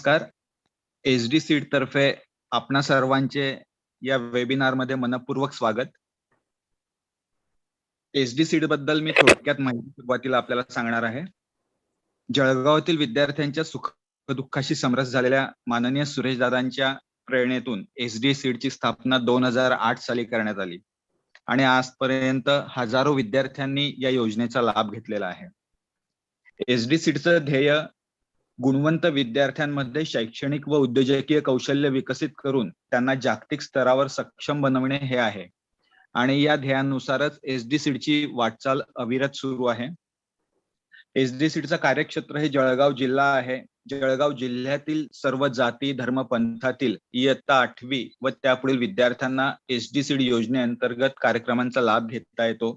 नमस्कार. SD seed तर्फे आपणा सर्वांचे या वेबिनार मध्ये मनपूर्वक स्वागत. एसडी सीड बद्दल मी थोडक्यात माहिती सुरुवातीला आपल्याला सांगणार आहे. जळगावातील विद्यार्थ्यांच्या सुख दुःखाशी समरस झालेल्या माननीय सुरेश दादांच्या प्रेरणेतून एसडी सीडची स्थापना 2008 साली करण्यात आली आणि आजपर्यंत हजारो विद्यार्थ्यांनी या योजनेचा लाभ घेतलेला आहे. एसडी सीडचं ध्येय गुणवंत विद्यार्थ्यांमध्ये शैक्षणिक व उद्योजकीय कौशल्य विकसित करून त्यांना जागतिक स्तरावर सक्षम बनवणे हे आहे आणि या ध्येयानुसारच एसडी सीडची वाटचाल अविरत सुरू आहे. एसडी सीडचं कार्यक्षेत्र हे जळगाव जिल्हा आहे. जळगाव जिल्ह्यातील सर्व जाती धर्म पंथातील इयत्ता 8वी व त्यापुढील विद्यार्थ्यांना एसडी सीड योजनेअंतर्गत कार्यक्रमांचा लाभ घेता येतो.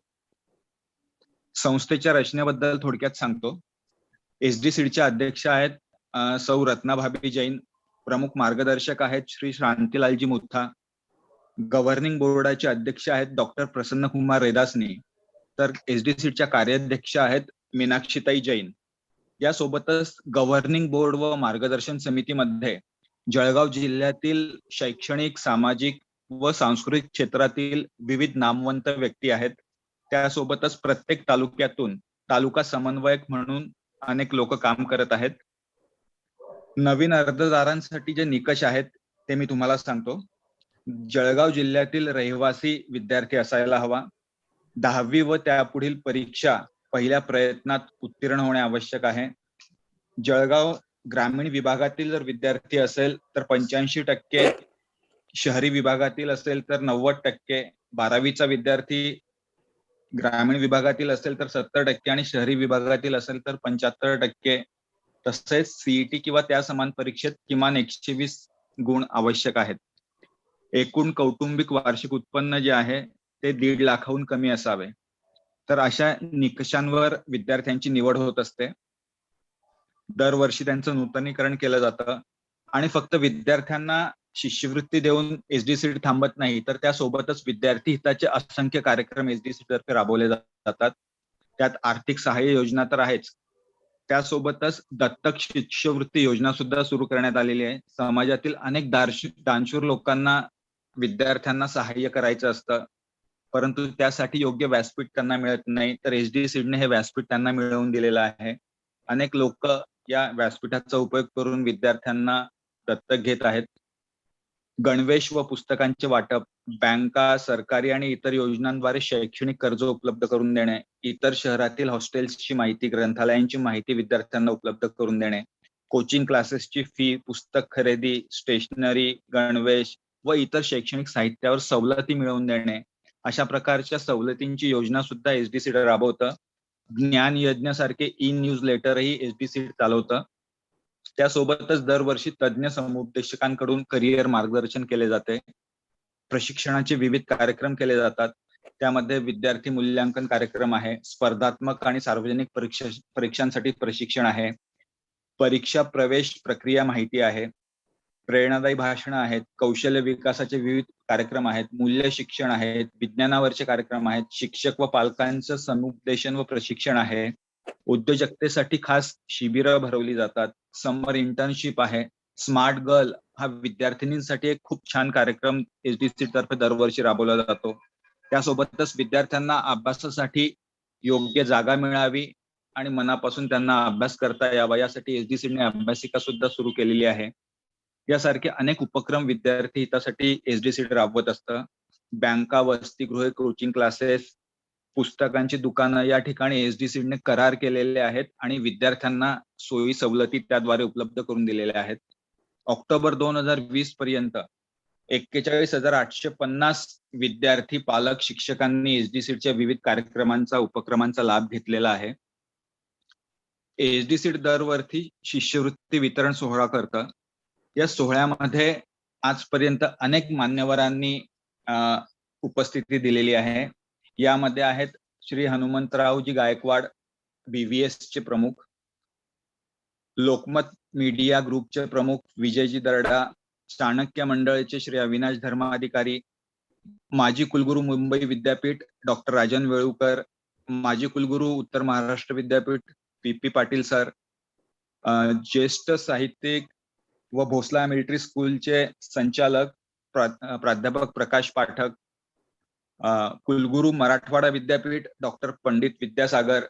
संस्थेच्या रचनेबद्दल थोडक्यात सांगतो. एसडी सीडच्या अध्यक्ष आहेत सौ रत्नाभाबी जैन. प्रमुख मार्गदर्शक आहेत श्री शांतीलालजी मुथा. गव्हर्निंग बोर्डाचे अध्यक्ष आहेत डॉक्टर प्रसन्न कुमार रेदासनी. तर एसडी सीडच्या कार्याध्यक्ष आहेत मीनाक्षीताई जैन. यासोबतच गव्हर्निंग बोर्ड व मार्गदर्शन समितीमध्ये जळगाव जिल्ह्यातील शैक्षणिक सामाजिक व सांस्कृतिक क्षेत्रातील विविध नामवंत व्यक्ती आहेत. त्यासोबतच प्रत्येक तालुक्यातून तालुका समन्वयक म्हणून अनेक लोक काम करत आहेत. नवीन अर्जदारांसाठी जे निकष आहेत ते मी तुम्हाला सांगतो. जळगाव जिल्ह्यातील रहिवासी विद्यार्थी असायला हवा. 10वी व त्यापुढील परीक्षा पहिल्या प्रयत्नात उत्तीर्ण होणे आवश्यक आहे. जळगाव ग्रामीण विभागातील जर विद्यार्थी असेल तर 85%, शहरी विभागातील असेल तर 90%, 12वीचा विद्यार्थी ग्रामीण विभागातील असेल तर 70% आणि शहरी विभागातील असेल तर 75%. तसेच सीईटी किंवा त्या समान परीक्षेत किमान 120 गुण आवश्यक आहेत. एकूण कौटुंबिक वार्षिक उत्पन्न जे आहे ते 1.5 लाखाहून कमी असावे. तर अशा निकषांवर विद्यार्थ्यांची निवड होत असते. दरवर्षी त्यांचं नूतनीकरण केलं जातं आणि फक्त विद्यार्थ्यांना शिष्यवृत्ती देऊन एसडी सीड थांबत नाही, तर त्यासोबतच विद्यार्थी हिताचे असंख्य कार्यक्रम एसडी सीड तर्फे राबवले जातात. त्यात आर्थिक सहाय्य योजना तर आहेच, त्यासोबतच दत्तक शिष्यवृत्ती योजना सुद्धा सुरू करण्यात आलेली आहे. समाजातील अनेक दानशूर लोकांना विद्यार्थ्यांना सहाय्य करायचं असतं, परंतु त्यासाठी योग्य व्यासपीठ त्यांना मिळत नाही, तर एसडी सीडने हे व्यासपीठ त्यांना मिळवून दिलेलं आहे. अनेक लोक या व्यासपीठाचा उपयोग करून विद्यार्थ्यांना दत्तक घेत आहेत. गणवेश व पुस्तकांचे वाटप, बँका, सरकारी आणि इतर योजनांद्वारे शैक्षणिक कर्ज उपलब्ध करून देणे, इतर शहरातील हॉस्टेल्सची माहिती, ग्रंथालयांची माहिती विद्यार्थ्यांना उपलब्ध करून देणे, कोचिंग क्लासेसची फी, पुस्तक खरेदी, स्टेशनरी, गणवेश व इतर शैक्षणिक साहित्यावर सवलती मिळवून देणे, अशा प्रकारच्या सवलतींची योजना सुद्धा एसडी सीड राबवतं. ज्ञान यज्ञासारखे ई न्यूज लेटरही एसडी सीड चालवतं. त्यासोबतच दरवर्षी तज्ज्ञ समुपदेशकांकडून करिअर मार्गदर्शन केले जाते. प्रशिक्षणाचे विविध कार्यक्रम केले जातात. त्यामध्ये विद्यार्थी मूल्यांकन कार्यक्रम आहे, स्पर्धात्मक आणि सार्वजनिक परीक्षांसाठी प्रशिक्षण आहे, परीक्षा प्रवेश प्रक्रिया माहिती आहे, प्रेरणादायी भाषणं आहेत, कौशल्य विकासाचे विविध कार्यक्रम आहेत, मूल्य शिक्षण आहेत, विज्ञानावरचे कार्यक्रम आहेत, शिक्षक व पालकांचं समुपदेशन व प्रशिक्षण आहे, उद्योजकतेसाठी खास शिबिरं भरवली जातात, समर इंटर्नशिप आहे, स्मार्ट गर्ल हा विद्यार्थिनींसाठी एक खूप छान कार्यक्रम एसडी सीड तर्फे दरवर्षी राबवला जातो. त्यासोबतच विद्यार्थ्यांना अभ्यासासाठी योग्य जागा मिळावी आणि मनापासून त्यांना अभ्यास करता यावा यासाठी एसडी सीडने अभ्यासिका सुद्धा सुरू केलेली आहे. यासारखे अनेक उपक्रम विद्यार्थी हितासाठी एसडी सीड राबवत असतं. बँका, वसतिगृहे, कोचिंग क्लासेस, पुस्तकांची दुकानं या ठिकाणी एसडी सीडने करार केलेले आहेत आणि विद्यार्थ्यांना सोयी सवलती त्याद्वारे उपलब्ध करून दिलेल्या आहेत. ऑक्टोबर 2020 पर्यंत 41,850 विद्यार्थी, पालक, शिक्षकांनी एसडी सीडच्या विविध कार्यक्रमांचा उपक्रमांचा लाभ घेतलेला आहे. एसडी सीड दरवर्षी शिष्यवृत्ती वितरण सोहळा करतं. या सोहळ्यामध्ये आजपर्यंत अनेक मान्यवरांनी उपस्थिती दिलेली आहे. यामध्ये आहेत श्री हनुमंतरावजी गायकवाड, BVS चे प्रमुख, लोकमत मीडिया ग्रुपचे प्रमुख विजयजी दर्डा, चाणक्य मंडळचे श्री अविनाश धर्माधिकारी, माजी कुलगुरू मुंबई विद्यापीठ डॉक्टर राजन वेळुकर, माजी कुलगुरू उत्तर महाराष्ट्र विद्यापीठ PP पाटील सर, ज्येष्ठ साहित्यिक व भोसला मिलिटरी स्कूलचे संचालक प्राध्यापक प्रकाश पाठक, कुलगुरू मराठवाडा विद्यापीठ डॉक्टर पंडित विद्यासागर,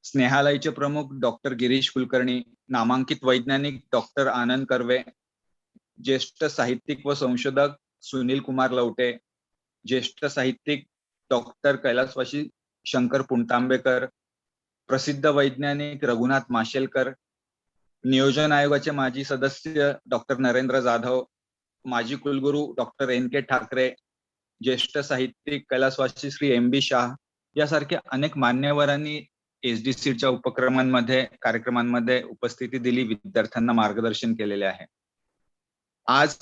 स्नेहालयचे प्रमुख डॉक्टर गिरीश कुलकर्णी, नामांकित वैज्ञानिक डॉक्टर आनंद कर्वे, ज्येष्ठ साहित्यिक व संशोधक सुनील कुमार लवटे, ज्येष्ठ साहित्यिक डॉक्टर कैलासवासी शंकर पुणतांबेकर, प्रसिद्ध वैज्ञानिक रघुनाथ माशेलकर, नियोजन आयोगाचे माजी सदस्य डॉक्टर नरेंद्र जाधव, माजी कुलगुरू डॉक्टर NK ठाकरे, ज्येष्ठ साहित्यिक कैलासवासी श्री MB शाह यासारख्या अनेक मान्यवरांनी SDCच्या उपक्रमांमध्ये कार्यक्रमांमध्ये उपस्थिती दिली, विद्यार्थ्यांना मार्गदर्शन केलेले आहे. आज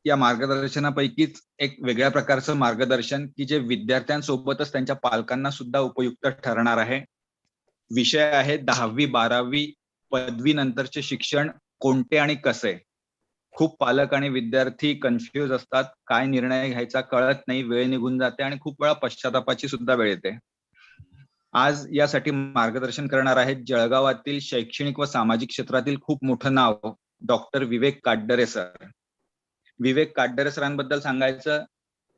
या मार्गदर्शनापैकीच एक वेगळ्या प्रकारचं मार्गदर्शन की जे विद्यार्थ्यांसोबतच त्यांच्या पालकांना सुद्धा उपयुक्त ठरणार आहे. विषय आहे 10वी 12वी पदवी नंतरचे शिक्षण कोणते आणि कसे. खूप पालक आणि विद्यार्थी कन्फ्यूज असतात, काय निर्णय घ्यायचा कळत नाही, वेळ निघून जाते आणि खूप वेळा पश्चातापाची सुद्धा वेळ येते. आज यासाठी मार्गदर्शन करणार आहेत जळगावातील शैक्षणिक व सामाजिक क्षेत्रातील खूप मोठं नाव डॉक्टर विवेक काटडरे सर. विवेक काटडरे सरांबद्दल सांगायचं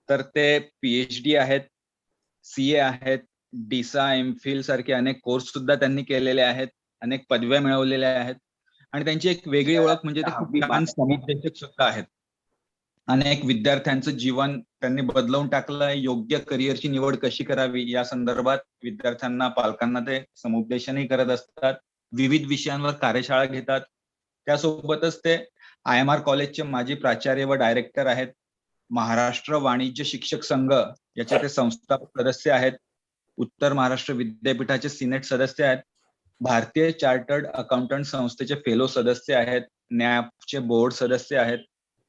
तर ते PhD आहेत, CA आहेत, DISA MPhil सारखे अनेक कोर्स सुद्धा त्यांनी केलेले आहेत, अनेक पदव्या मिळवलेल्या आहेत आणि त्यांची एक वेगळी ओळख म्हणजे ते खूप छान समुपदेशक सुद्धा आहेत. अनेक विद्यार्थ्यांचं जीवन त्यांनी बदलवून टाकलं. योग्य करिअरची निवड कशी करावी या संदर्भात विद्यार्थ्यांना पालकांना ते समुपदेशनही करत असतात. विविध विषयांवर कार्यशाळा घेतात. त्यासोबतच ते IMR कॉलेजचे माजी प्राचार्य व डायरेक्टर आहेत. महाराष्ट्र वाणिज्य शिक्षक संघ याचे ते संस्थापक सदस्य आहेत. उत्तर महाराष्ट्र विद्यापीठाचे सिनेट सदस्य आहेत. भारतीय चार्टर्ड अकाउंटंट संस्थेचे फेलो सदस्य आहेत. NAPचे बोर्ड सदस्य आहेत.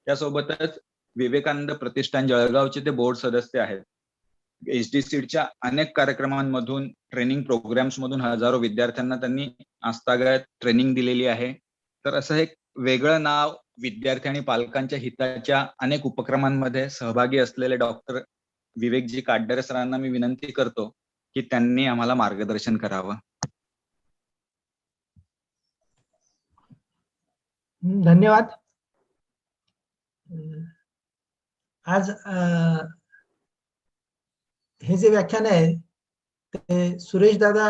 त्यासोबतच विवेकानंद प्रतिष्ठान जळगावचे ते बोर्ड सदस्य आहेत. SDCच्या अनेक कार्यक्रमांमधून ट्रेनिंग प्रोग्राम्स मधून हजारो विद्यार्थ्यांना त्यांनी आजतागायत ट्रेनिंग दिलेली आहे. तर असं एक वेगळं नाव विद्यार्थी आणि पालकांच्या हिताच्या अनेक उपक्रमांमध्ये सहभागी असलेले डॉक्टर विवेकजी काटडरे सरांना मी विनंती करतो की त्यांनी आम्हाला मार्गदर्शन करावं. धन्यवाद. आज हे जे व्याख्यान आहे ते Suresh Dada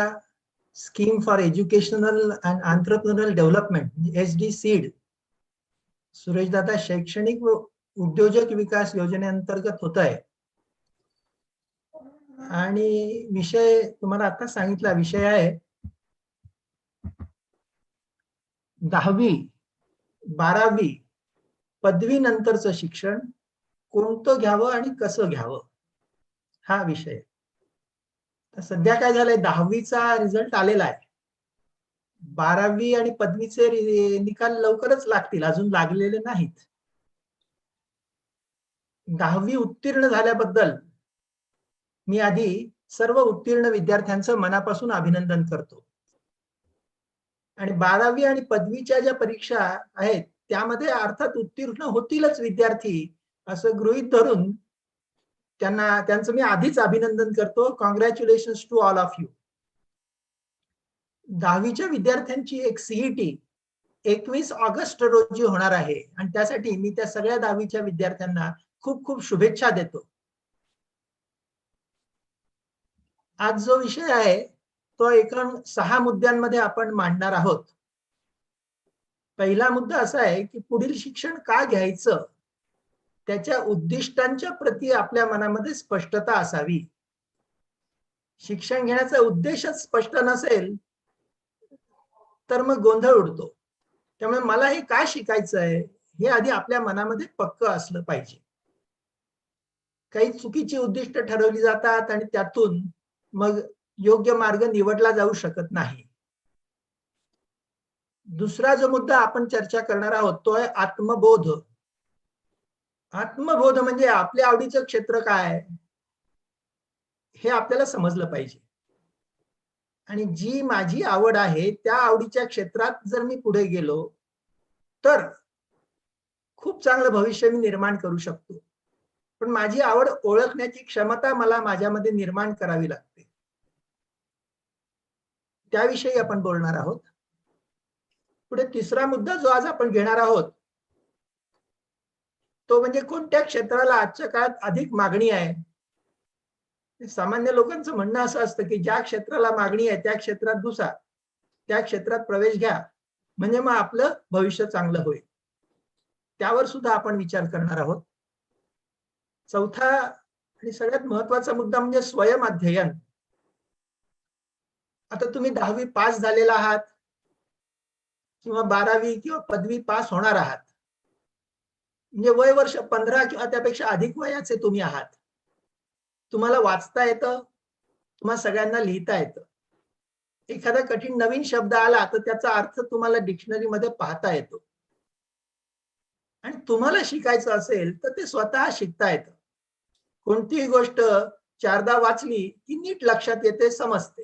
scheme for educational and entrepreneurial development SDCED Suresh Dada शैक्षणिक व उद्योजक विकास योजनेअंतर्गत होत आहे. आणि विषय तुम्हाला आता सांगितला विषय आहे 10वी 12वी पदवी नंतरचं शिक्षण कोणतं घ्यावं आणि कसं घ्यावं हा विषय. तर सध्या काय झालंय 10वीचा रिझल्ट आलेला आहे. 12वी आणि पदवीचे निकाल लवकरच लागतील, अजून लागलेले नाहीत. 10वी उत्तीर्ण झाल्याबद्दल मी आधी सर्व उत्तीर्ण विद्यार्थ्यांचं मनापासून अभिनंदन करतो. आणि 12वी आणि पदवीच्या ज्या परीक्षा आहेत त्यामध्ये अर्थात उत्तीर्ण होतीलच विद्यार्थी असं गृहीत धरून त्यांचं मी आधीच अभिनंदन करतो. Congratulations to all of you. 10वीच्या विद्यार्थ्यांची एक CET 21 ऑगस्ट रोजी होणार आहे आणि त्यासाठी मी त्या सगळ्या 10वीच्या विद्यार्थ्यांना खूप खूप शुभेच्छा देतो. आज जो विषय आहे तो एकूण 6 मुद्द्यांमध्ये आपण मांडणार आहोत. पहिला मुद्दा असा आहे की पुढील शिक्षण का घ्यायचं त्याच्या उद्दिष्टांच्या प्रती आपल्या मनामध्ये स्पष्टता असावी. शिक्षण घेण्याचा उद्देशच स्पष्ट नसेल तर मग गोंधळ उडतो. त्यामुळे मला हे काय शिकायचं आहे हे आधी आपल्या मनामध्ये पक्क असलं पाहिजे. काही चुकीची उद्दिष्ट ठरवली जातात आणि त्यातून मग योग्य मार्ग निवडला जाऊ शकत नाही. दुसरा जो मुद्दा आपण चर्चा करणार आहोत तो आहे आत्मबोध. आत्मबोध म्हणजे आपल्या आवडीचं क्षेत्र काय हे आपल्याला समजलं पाहिजे. आणि जी माझी आवड आहे त्या आवडीच्या क्षेत्रात जर मी पुढे गेलो तर खूप चांगलं भविष्य मी निर्माण करू शकतो. पण माझी आवड ओळखण्याची क्षमता मला माझ्यामध्ये निर्माण करावी लागते. त्याविषयी आपण बोलणार आहोत. पुढे तिसरा मुद्दा जो आज आपण घेणार आहोत तो म्हणजे कोणत्या क्षेत्राला आजच्या काळात अधिक मागणी आहे. सामान्य लोकांचं म्हणणं असं असतं की ज्या क्षेत्राला मागणी आहे त्या क्षेत्रात घुसा, त्या क्षेत्रात प्रवेश घ्या, म्हणजे मग आपलं भविष्य चांगलं होईल. त्यावर सुद्धा आपण विचार करणार आहोत. चौथा आणि सगळ्यात महत्वाचा मुद्दा म्हणजे स्वयंअध्ययन. आता तुम्ही 10वी पास झालेला आहात किंवा 12वी किंवा पदवी पास होणार आहात, म्हणजे वय वर्ष 15 किंवा त्यापेक्षा अधिक वयाचे तुम्ही आहात. तुम्हाला वाचता येतं, तुम्हाला सगळ्यांना लिहिता येतं. एखादा कठीण नवीन शब्द आला तर त्याचा अर्थ तुम्हाला डिक्शनरी मध्ये पाहता येतो. आणि तुम्हाला शिकायचं असेल तर ते स्वतः शिकता येतं. कोणतीही गोष्ट 4दा वाचली की नीट लक्षात येते, समजते.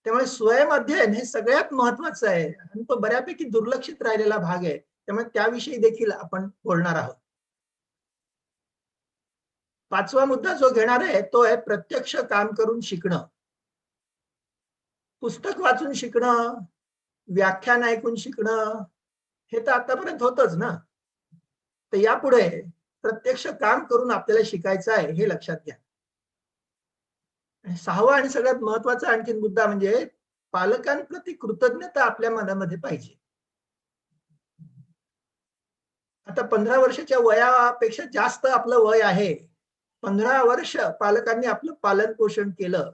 त्यामुळे स्वयंअध्ययन हे सगळ्यात महत्वाचं आहे आणि तो बऱ्यापैकी दुर्लक्षित राहिलेला भाग आहे. त्यामुळे त्याविषयी देखील आपण बोलणार आहोत. 5वा मुद्दा जो घेणार आहे तो आहे प्रत्यक्ष काम करून शिकणं. पुस्तक वाचून शिकणं, व्याख्यान ऐकून शिकणं हे तर आतापर्यंत होतच ना. तर यापुढे प्रत्यक्ष काम करून आपल्याला शिकायचं आहे हे लक्षात घ्या. 6वा आणि सगळ्यात महत्वाचा आणखीन मुद्दा म्हणजे पालकांप्रती कृतज्ञता आपल्या मनामध्ये पाहिजे. आता 15 वर्षाच्या वयापेक्षा जास्त आपलं वय आहे, 15 वर्ष पालकांनी आपलं पालन पोषण केलं,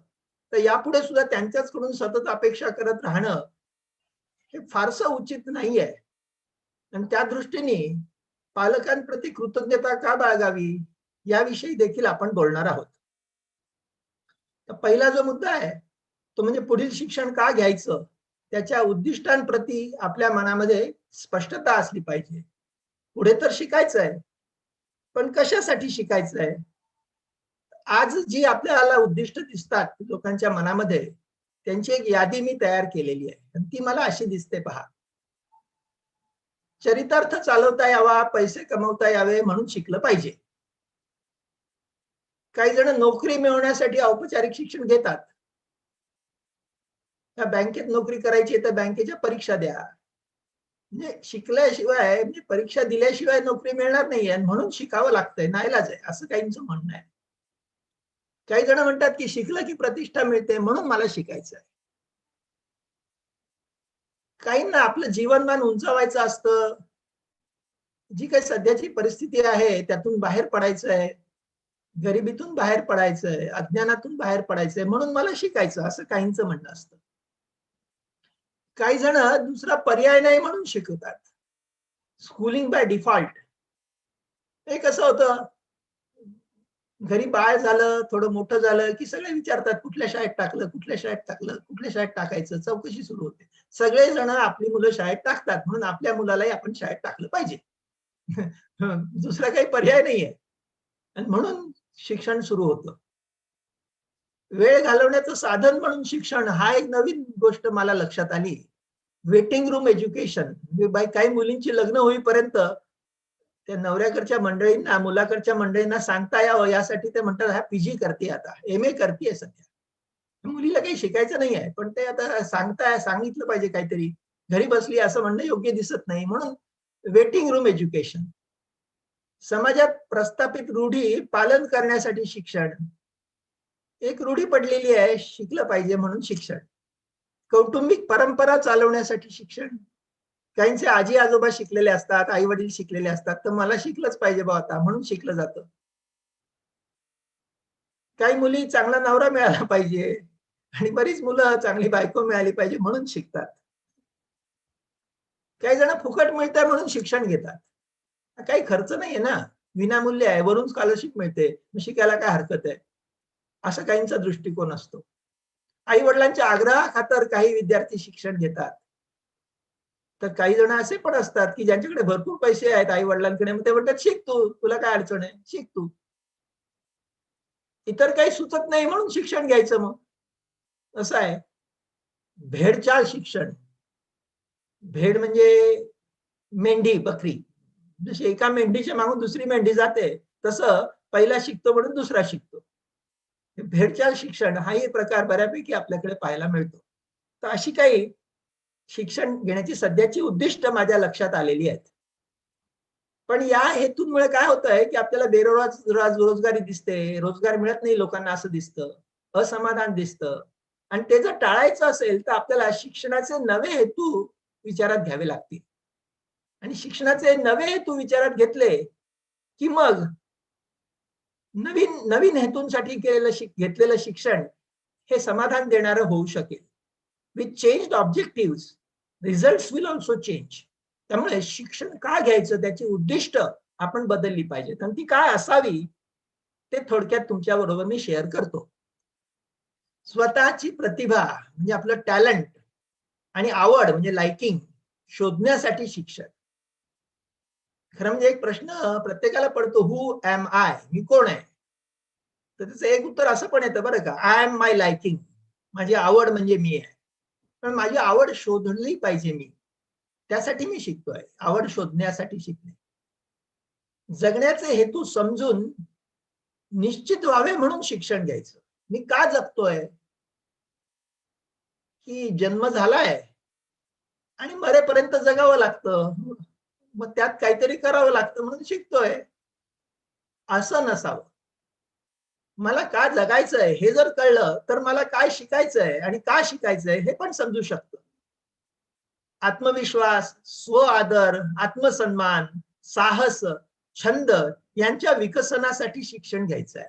तर यापुढे सुद्धा त्यांच्याचकडून सतत अपेक्षा करत राहणं हे फारसं उचित नाहीये. आणि त्या दृष्टीने पालकांप्रती कृतज्ञता का बाळगावी याविषयी देखील आपण बोलणार आहोत. तर पहिला जो मुद्दा आहे तो म्हणजे पुढील शिक्षण का घ्यायचं, त्याच्या उद्दिष्टांप्रती आपल्या मनामध्ये स्पष्टता असली पाहिजे. पुढे तर शिकायचं आहे, पण कशासाठी शिकायचं आहे. आज जी आपल्याला उद्दिष्ट दिसतात लोकांच्या मनामध्ये, त्यांची एक यादी मी तयार केलेली आहे आणि ती मला अशी दिसते पहा. चरितार्थ चालवता यावा, पैसे कमवता यावे म्हणून शिकलं पाहिजे. काही जण नोकरी मिळवण्यासाठी औपचारिक शिक्षण घेतात. त्या बँकेत नोकरी करायची तर बँकेच्या परीक्षा द्या. म्हणजे शिकल्याशिवाय, म्हणजे परीक्षा दिल्याशिवाय नोकरी मिळणार नाहीये म्हणून शिकावं लागतंय, नाईलाज आहे, असं काहींचं म्हणणं आहे. काही जण म्हणतात की शिकलं की प्रतिष्ठा मिळते म्हणून मला शिकायचं आहे. काहींना आपलं जीवनमान उंचावायचं असतं. जी काही सध्याची परिस्थिती आहे त्यातून बाहेर पडायचं आहे, गरिबीतून बाहेर पडायचंय, अज्ञानातून बाहेर पडायचंय म्हणून मला शिकायचं, असं काहींचं म्हणणं असतं. काही जण दुसरा पर्याय नाही म्हणून शिकवतात, स्कूलिंग बाय डिफॉल्ट. हे कसं होतं, घरी बाळ झालं, थोडं मोठं झालं की सगळे विचारतात कुठल्या शाळेत टाकलं, कुठल्या शाळेत टाकलं, कुठल्या शाळेत टाकायचं, चौकशी सुरू होते. सगळे जण आपली मुलं शाळेत टाकतात म्हणून आपल्या मुलालाही आपण शाळेत टाकलं पाहिजे. दुसरा काही पर्याय नाहीये आणि म्हणून शिक्षण सुरू होतं. वेळ घालवण्याचं साधन म्हणून शिक्षण हा एक नवीन गोष्ट मला लक्षात आली. Waiting room education. म्हणजे काही मुलींची लग्न होईपर्यंत त्या नवऱ्याकडच्या मंडळींना, मुलाकडच्या मंडळींना सांगता यावं यासाठी ते म्हणतात हा पीजी करते, आता एमए करते सध्या. मुलीला काही शिकायचं नाही आहे, पण ते आता सांगितलं पाहिजे काहीतरी. घरी बसली असं म्हणणं योग्य दिसत नाही, म्हणून वेटिंग रूम एज्युकेशन. समाजात प्रस्थापित रूढी पालन करण्यासाठी शिक्षण. एक रूढी पडलेली आहे, शिकलं पाहिजे म्हणून शिक्षण. कौटुंबिक परंपरा चालवण्यासाठी शिक्षण. काहींचे आजी आजोबा शिकलेले असतात, आई वडील शिकलेले असतात, तर मला शिकलंच पाहिजे बा आता म्हणून शिकलं जातं. काही मुली चांगला नवरा मिळाला पाहिजे आणि बरीच मुलं चांगली बायको मिळाली पाहिजे म्हणून शिकतात. काही जण फुकट मिळतंय म्हणून शिक्षण घेतात. काही खर्च नाहीये ना, विनामूल्य आहे, वरून स्कॉलरशिप मिळते, मग शिकायला काय हरकत आहे, असा काहींचा दृष्टिकोन असतो. आई वडिलांच्या आग्रहाखातर काही विद्यार्थी शिक्षण घेतात. तर काही जण असे पण असतात की ज्यांच्याकडे भरपूर पैसे आहेत आई वडिलांकडे, मग ते म्हणतात शिक तू, तुला काय अडचण आहे, शिक तू. इतर काही सुचत नाही म्हणून शिक्षण घ्यायचं. मग असं आहे. भेडचाल शिक्षण. भेड म्हणजे मेंढी, बकरी. जशी एका मेंढीच्या मागून दुसरी मेंढी जाते, तसं पहिला शिकतो म्हणून दुसरा शिकतो. भेडचाल शिक्षण हा एक प्रकार बऱ्यापैकी आपल्याकडे पाहायला मिळतो. तर अशी काही शिक्षण घेण्याची सध्याची उद्दिष्ट माझ्या लक्षात आलेली आहेत. पण या हेतूंमुळे काय होत आहे की आपल्याला रोजगारी दिसते, रोजगार मिळत नाही लोकांना असं दिसतं, असमाधान दिसतं. आणि ते जर टाळायचं असेल तर आपल्याला शिक्षणाचे नवे हेतू विचारात घ्यावे लागतील. आणि शिक्षणाचे नवे हेतू विचारात घेतले की मग नवीन नवीन हेतूंसाठी घेतलेलं शिक्षण हे समाधान देणारं होऊ शकेल. With changed objective result will also change. त्यामुळे शिक्षण का घ्यायचं त्याची उद्दिष्ट आपण बदलली पाहिजेत आणि ती काय असावी ते थोडक्यात तुमच्या बरोबर मी शेअर करतो. स्वतःची प्रतिभा म्हणजे आपलं टॅलेंट आणि आवड म्हणजे लाइकिंग शोधण्यासाठी शिक्षण. खरं म्हणजे एक प्रश्न प्रत्येकाला पडतो, हु एम आय, मी कोण आहे? तर त्याचं एक उत्तर असं पण येतं बरं का, आय एम माय लाइकिंग, माझी आवड म्हणजे मी आहे. पण माझी आवड शोधली पाहिजे मी, त्यासाठी मी शिकतोय, आवड शोधण्यासाठी शिकणे. जगण्याचे हेतू समजून निश्चित व्हावे म्हणून शिक्षण घ्यायचं. मी का जगतोय? की जन्म झालाय आणि मरेपर्यंत जगावं लागतं, मग त्यात काहीतरी करावं लागतं म्हणून शिकतोय, असं नसावं. मला का जगायचंय हे जर कळलं तर मला काय शिकायचंय आणि का शिकायचंय हे पण समजू शकतं. आत्मविश्वास, स्व आदर, आत्मसन्मान, साहस, छंद यांच्या विकसनासाठी शिक्षण घ्यायचं आहे.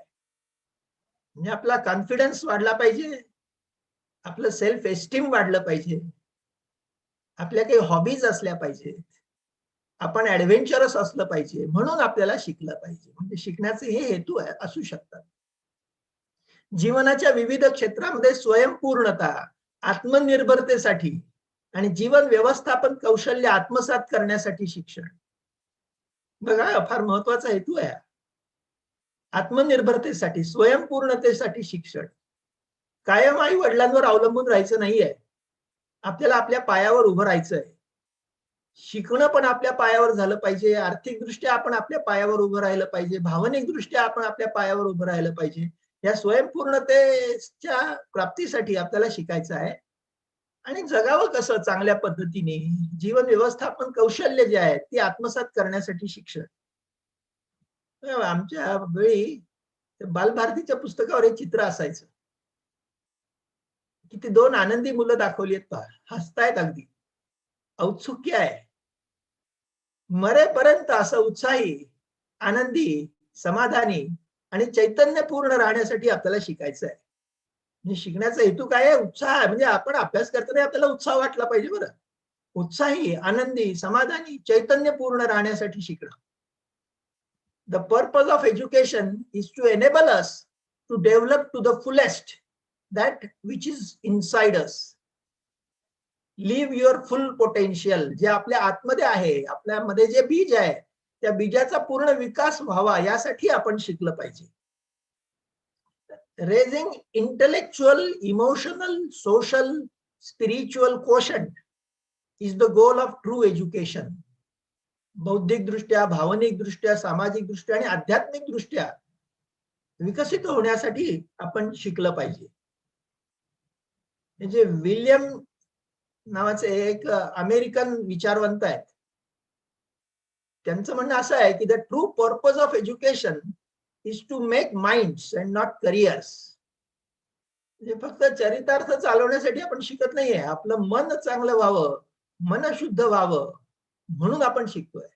म्हणजे आपला कॉन्फिडन्स वाढला पाहिजे, आपलं सेल्फ एस्टीम वाढलं पाहिजे, आपल्या काही हॉबीज असल्या पाहिजेत, आपण ऍडव्हेंचरस असलं पाहिजे, म्हणून आपल्याला शिकलं पाहिजे. म्हणजे शिकण्याचे हे हेतू असू शकतात. जीवनाच्या विविध क्षेत्रामध्ये स्वयंपूर्णता, आत्मनिर्भरतेसाठी आणि जीवन व्यवस्थापन कौशल्य आत्मसात करण्यासाठी शिक्षण. बघा, फार महत्वाचा हेतू आहे. आत्मनिर्भरतेसाठी, स्वयंपूर्णतेसाठी शिक्षण. कायम आई वडिलांवर अवलंबून राहायचं नाहीये, आपल्याला आपल्या पायावर उभं राहायचंय. शिकणं पण आपल्या पायावर झालं पाहिजे, आर्थिकदृष्ट्या आपण आपल्या पायावर उभं राहिलं पाहिजे, भावनिकदृष्ट्या आपण आपल्या पायावर उभं राहिलं पाहिजे. या स्वयंपूर्णतेच्या प्राप्तीसाठी आपल्याला शिकायचं आहे. आणि जगावं कसं चांगल्या पद्धतीने, जीवन व्यवस्थापन कौशल्य जे आहेत ती आत्मसात करण्यासाठी शिक्षण. आमच्या वेळी बालभारतीच्या पुस्तकावर एक चित्र असायचं की ती दोन आनंदी मुलं दाखवली आहेत पहा, हसतायत अगदी, औत्सुक्य आहे. मरेपर्यंत असं उत्साही, आनंदी, समाधानी आणि चैतन्यपूर्ण राहण्यासाठी आपल्याला शिकायचं आहे. म्हणजे शिकण्याचा हेतू काय आहे? उत्साह आहे. म्हणजे आपण अभ्यास करताना आपल्याला उत्साह वाटला पाहिजे बरं. उत्साही, आनंदी, समाधानी, चैतन्यपूर्ण राहण्यासाठी शिकणं. The purpose of education is to enable us to develop to the fullest that which is inside us. Live your full potential, जे आपल्या आतमध्ये आहे, आपल्यामध्ये जे बीज आहे त्या बीजाचा पूर्ण विकास व्हावा यासाठी आपण शिकलं पाहिजे. Raising intellectual, emotional, social, spiritual quotient is the goal of true education. बौद्धिक दृष्ट्या, भावनिक दृष्ट्या, सामाजिक दृष्ट्या आणि आध्यात्मिक दृष्ट्या विकसित होण्यासाठी आपण शिकलं पाहिजे. म्हणजे विल्यम नावाचे एक अमेरिकन विचारवंत आहेत, त्यांचं म्हणणं असं आहे की the true purpose of education is to make minds and not careers. म्हणजे फक्त चरितार्थ चालवण्यासाठी आपण शिकत नाहीये, आपलं मन चांगलं व्हावं, मन शुद्ध व्हावं म्हणून आपण शिकतोय.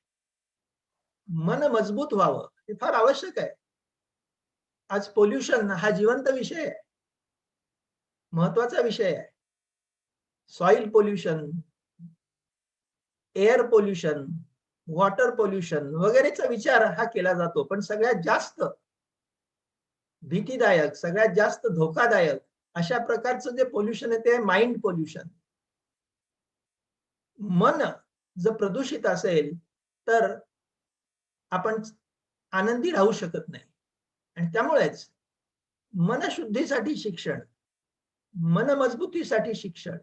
मन मजबूत व्हावं हे फार आवश्यक आहे. आज पोल्युशन हा जिवंत विषय आहे, महत्वाचा विषय आहे. Soil pollution, air pollution, water pollution वगैरेचा विचार हा केला जातो, पण सगळ्यात जास्त भीतीदायक, सगळ्यात जास्त धोकादायक अशा प्रकारचं जे पोल्युशन आहे ते माइंड पोल्युशन. मन जर प्रदूषित असेल तर आपण आनंदी राहू शकत नाही. आणि त्यामुळेच मनशुद्धीसाठी शिक्षण, मन मजबूतीसाठी शिक्षण.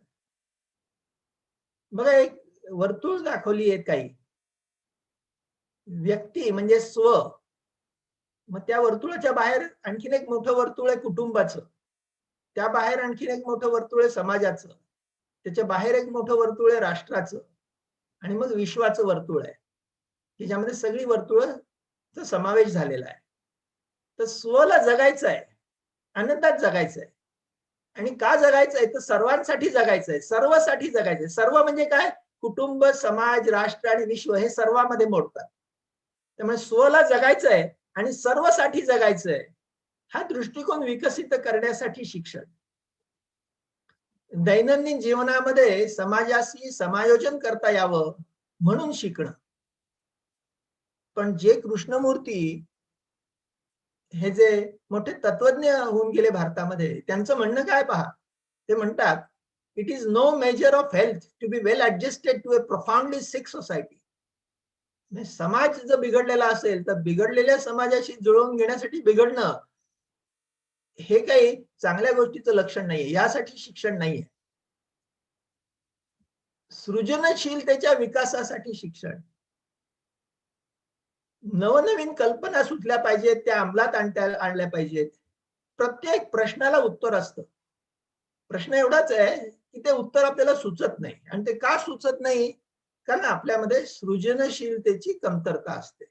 बघा, एक वर्तुळ दाखवली आहेत काही. व्यक्ती म्हणजे स्व, मग त्या वर्तुळाच्या बाहेर आणखीन एक मोठं वर्तुळ आहे कुटुंबाचं, त्या बाहेर आणखीन एक मोठं वर्तुळ आहे समाजाचं, त्याच्या बाहेर एक मोठं वर्तुळ आहे राष्ट्राचं, आणि मग विश्वाचं वर्तुळ आहे. की ज्यामध्ये सगळी वर्तुळचा समावेश झालेला आहे. तर स्वला जगायचं आहे, आनंदात जगायचं आहे. आणि का जगायचंय तर सर्वांसाठी जगायचंय, सर्वसाठी जगायचंय. सर्व म्हणजे काय? कुटुंब, समाज, राष्ट्र आणि विश्व हे सर्वांमध्ये मोडतात. त्यामुळे स्वला जगायचंय आणि सर्वसाठी जगायचंय. हा दृष्टिकोन विकसित करण्यासाठी शिक्षण. दैनंदिन जीवनामध्ये समाजाशी समायोजन करता यावं म्हणून शिकणं. पण जे कृष्णमूर्ती हे जे मोठे तत्वज्ञ होऊन गेले भारतामध्ये, त्यांचं म्हणणं काय पहा. ते म्हणतात, it is no measure of health to be well adjusted to a profoundly sick society. समाज जर बिघडलेला असेल तर बिघडलेल्या समाजाशी जुळवून घेण्यासाठी बिघडणं हे काही चांगल्या गोष्टीचं लक्षण नाहीये. यासाठी शिक्षण नाहीये. सृजनशीलतेच्या विकासासाठी शिक्षण. नवनवीन कल्पना सुचल्या पाहिजेत, त्या अंमलात आणल्या पाहिजेत. प्रत्येक प्रश्नाला उत्तर असतं. प्रश्न एवढाच आहे की ते उत्तर आपल्याला सुचत नाही. आणि ते का सुचत नाही? कारण आपल्यामध्ये सृजनशीलतेची कमतरता असते,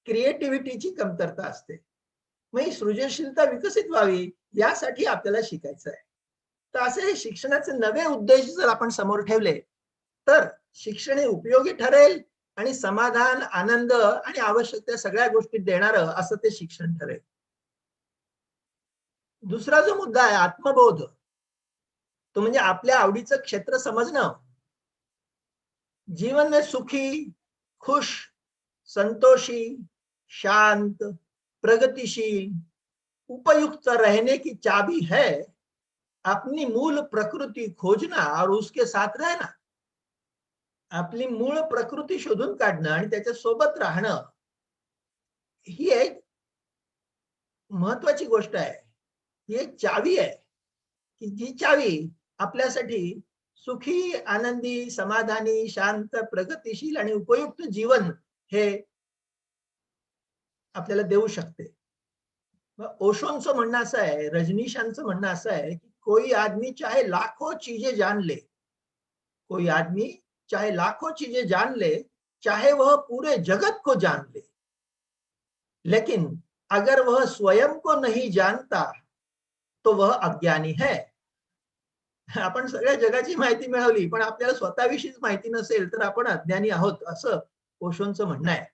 क्रिएटिव्हिटीची कमतरता असते. मग ही सृजनशीलता विकसित व्हावी यासाठी आपल्याला शिकायचं आहे. तर असे शिक्षणाचे नवे उद्देश जर आपण समोर ठेवले तर शिक्षण हे उपयोगी ठरेल आणि समाधान, आनंद आणि आवश्यक त्या सगळ्या गोष्टी देणारं असं ते शिक्षण ठरेल. दुसरा जो मुद्दा आहे आत्मबोध, तो म्हणजे आपल्या आवडीचं क्षेत्र समजणं. जीवन में सुखी, खुश, संतोषी, शांत, प्रगतिशील, उपयुक्त रहने की चाबी है अपनी मूल प्रकृति खोजना और उसके साथ रहना. आपली मूळ प्रकृती शोधून काढणं आणि त्याच्या सोबत राहणं ही एक महत्वाची गोष्ट आहे. ही एक चावी आहे की जी चावी आपल्यासाठी सुखी, आनंदी, समाधानी, शांत, प्रगतिशील आणि उपयुक्त जीवन हे आपल्याला देऊ शकते. ओशोंचं म्हणणं असं आहे, रजनीशांचं म्हणणं असं आहे की कोई आदमी चाहे लाखों चीजें जान ले, कोई आदमी चाहे लाखों चीजें जान ले, चाहे वह पूरे जगत को जान ले, लेकिन अगर वह स्वयं को नहीं जानता तो वह अज्ञानी है. आपण सगळ्या जगाची माहिती मिळवली पण आपल्याला स्वतःविषयीच माहिती नसेल तर आपण अज्ञानी आहोत, असं ओशोंचं म्हणणं आहे.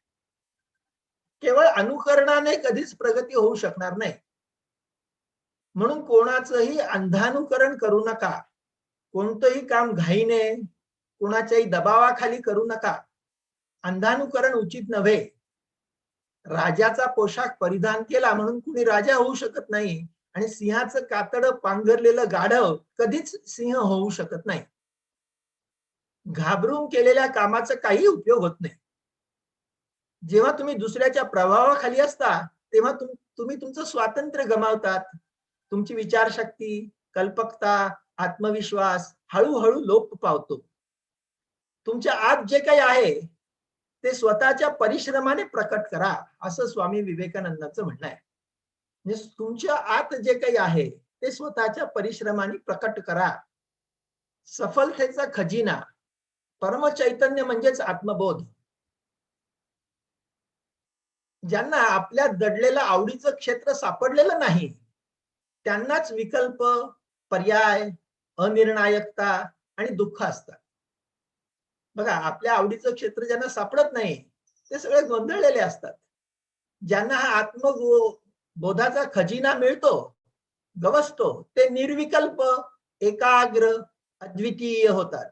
केवळ अनुकरणाने कधीच प्रगती होऊ शकणार नाही. म्हणून कोणाचंही अंधानुकरण करू नका. कोणतंही काम घाईने, कोणाच्याही दबावाखाली करू नका. अंधानुकरण उचित नव्हे. राजाचा पोशाख परिधान केला म्हणून कुणी राजा होऊ शकत नाही आणि सिंहाचं कातडं पांघरलेलं गाढव कधीच सिंह होऊ शकत नाही. घाबरून केलेल्या कामाचा काही उपयोग होत नाही. जेव्हा तुम्ही दुसऱ्याच्या प्रभावाखाली असता तेव्हा तुम्ही तुमचं स्वातंत्र्य गमावतात. तुमची विचारशक्ती, कल्पकता, आत्मविश्वास हळूहळू लोप पावतो. तुमच्या आत जे काही आहे ते स्वतःच्या परिश्रमाने प्रकट करा, असं स्वामी विवेकानंदांचं म्हणणं आहे. म्हणजे तुमच्या आत जे काही आहे ते स्वतःच्या परिश्रमाने प्रकट करा. सफलतेचा खजिना परमचैतन्य म्हणजेच आत्मबोध. ज्यांना आपल्या दडलेलं आवडीचं क्षेत्र सापडलेलं नाही त्यांनाच विकल्प, पर्याय, अनिर्णायकता आणि दुःख असतात. बघा, आपल्या आवडीचं क्षेत्र ज्यांना सापडत नाही ते सगळे गोंधळलेले असतात. ज्यांना हा आत्मबोधाचा खजिना मिळतो, गवसतो, ते निर्विकल्प, एकाग्र, अद्वितीय होतात.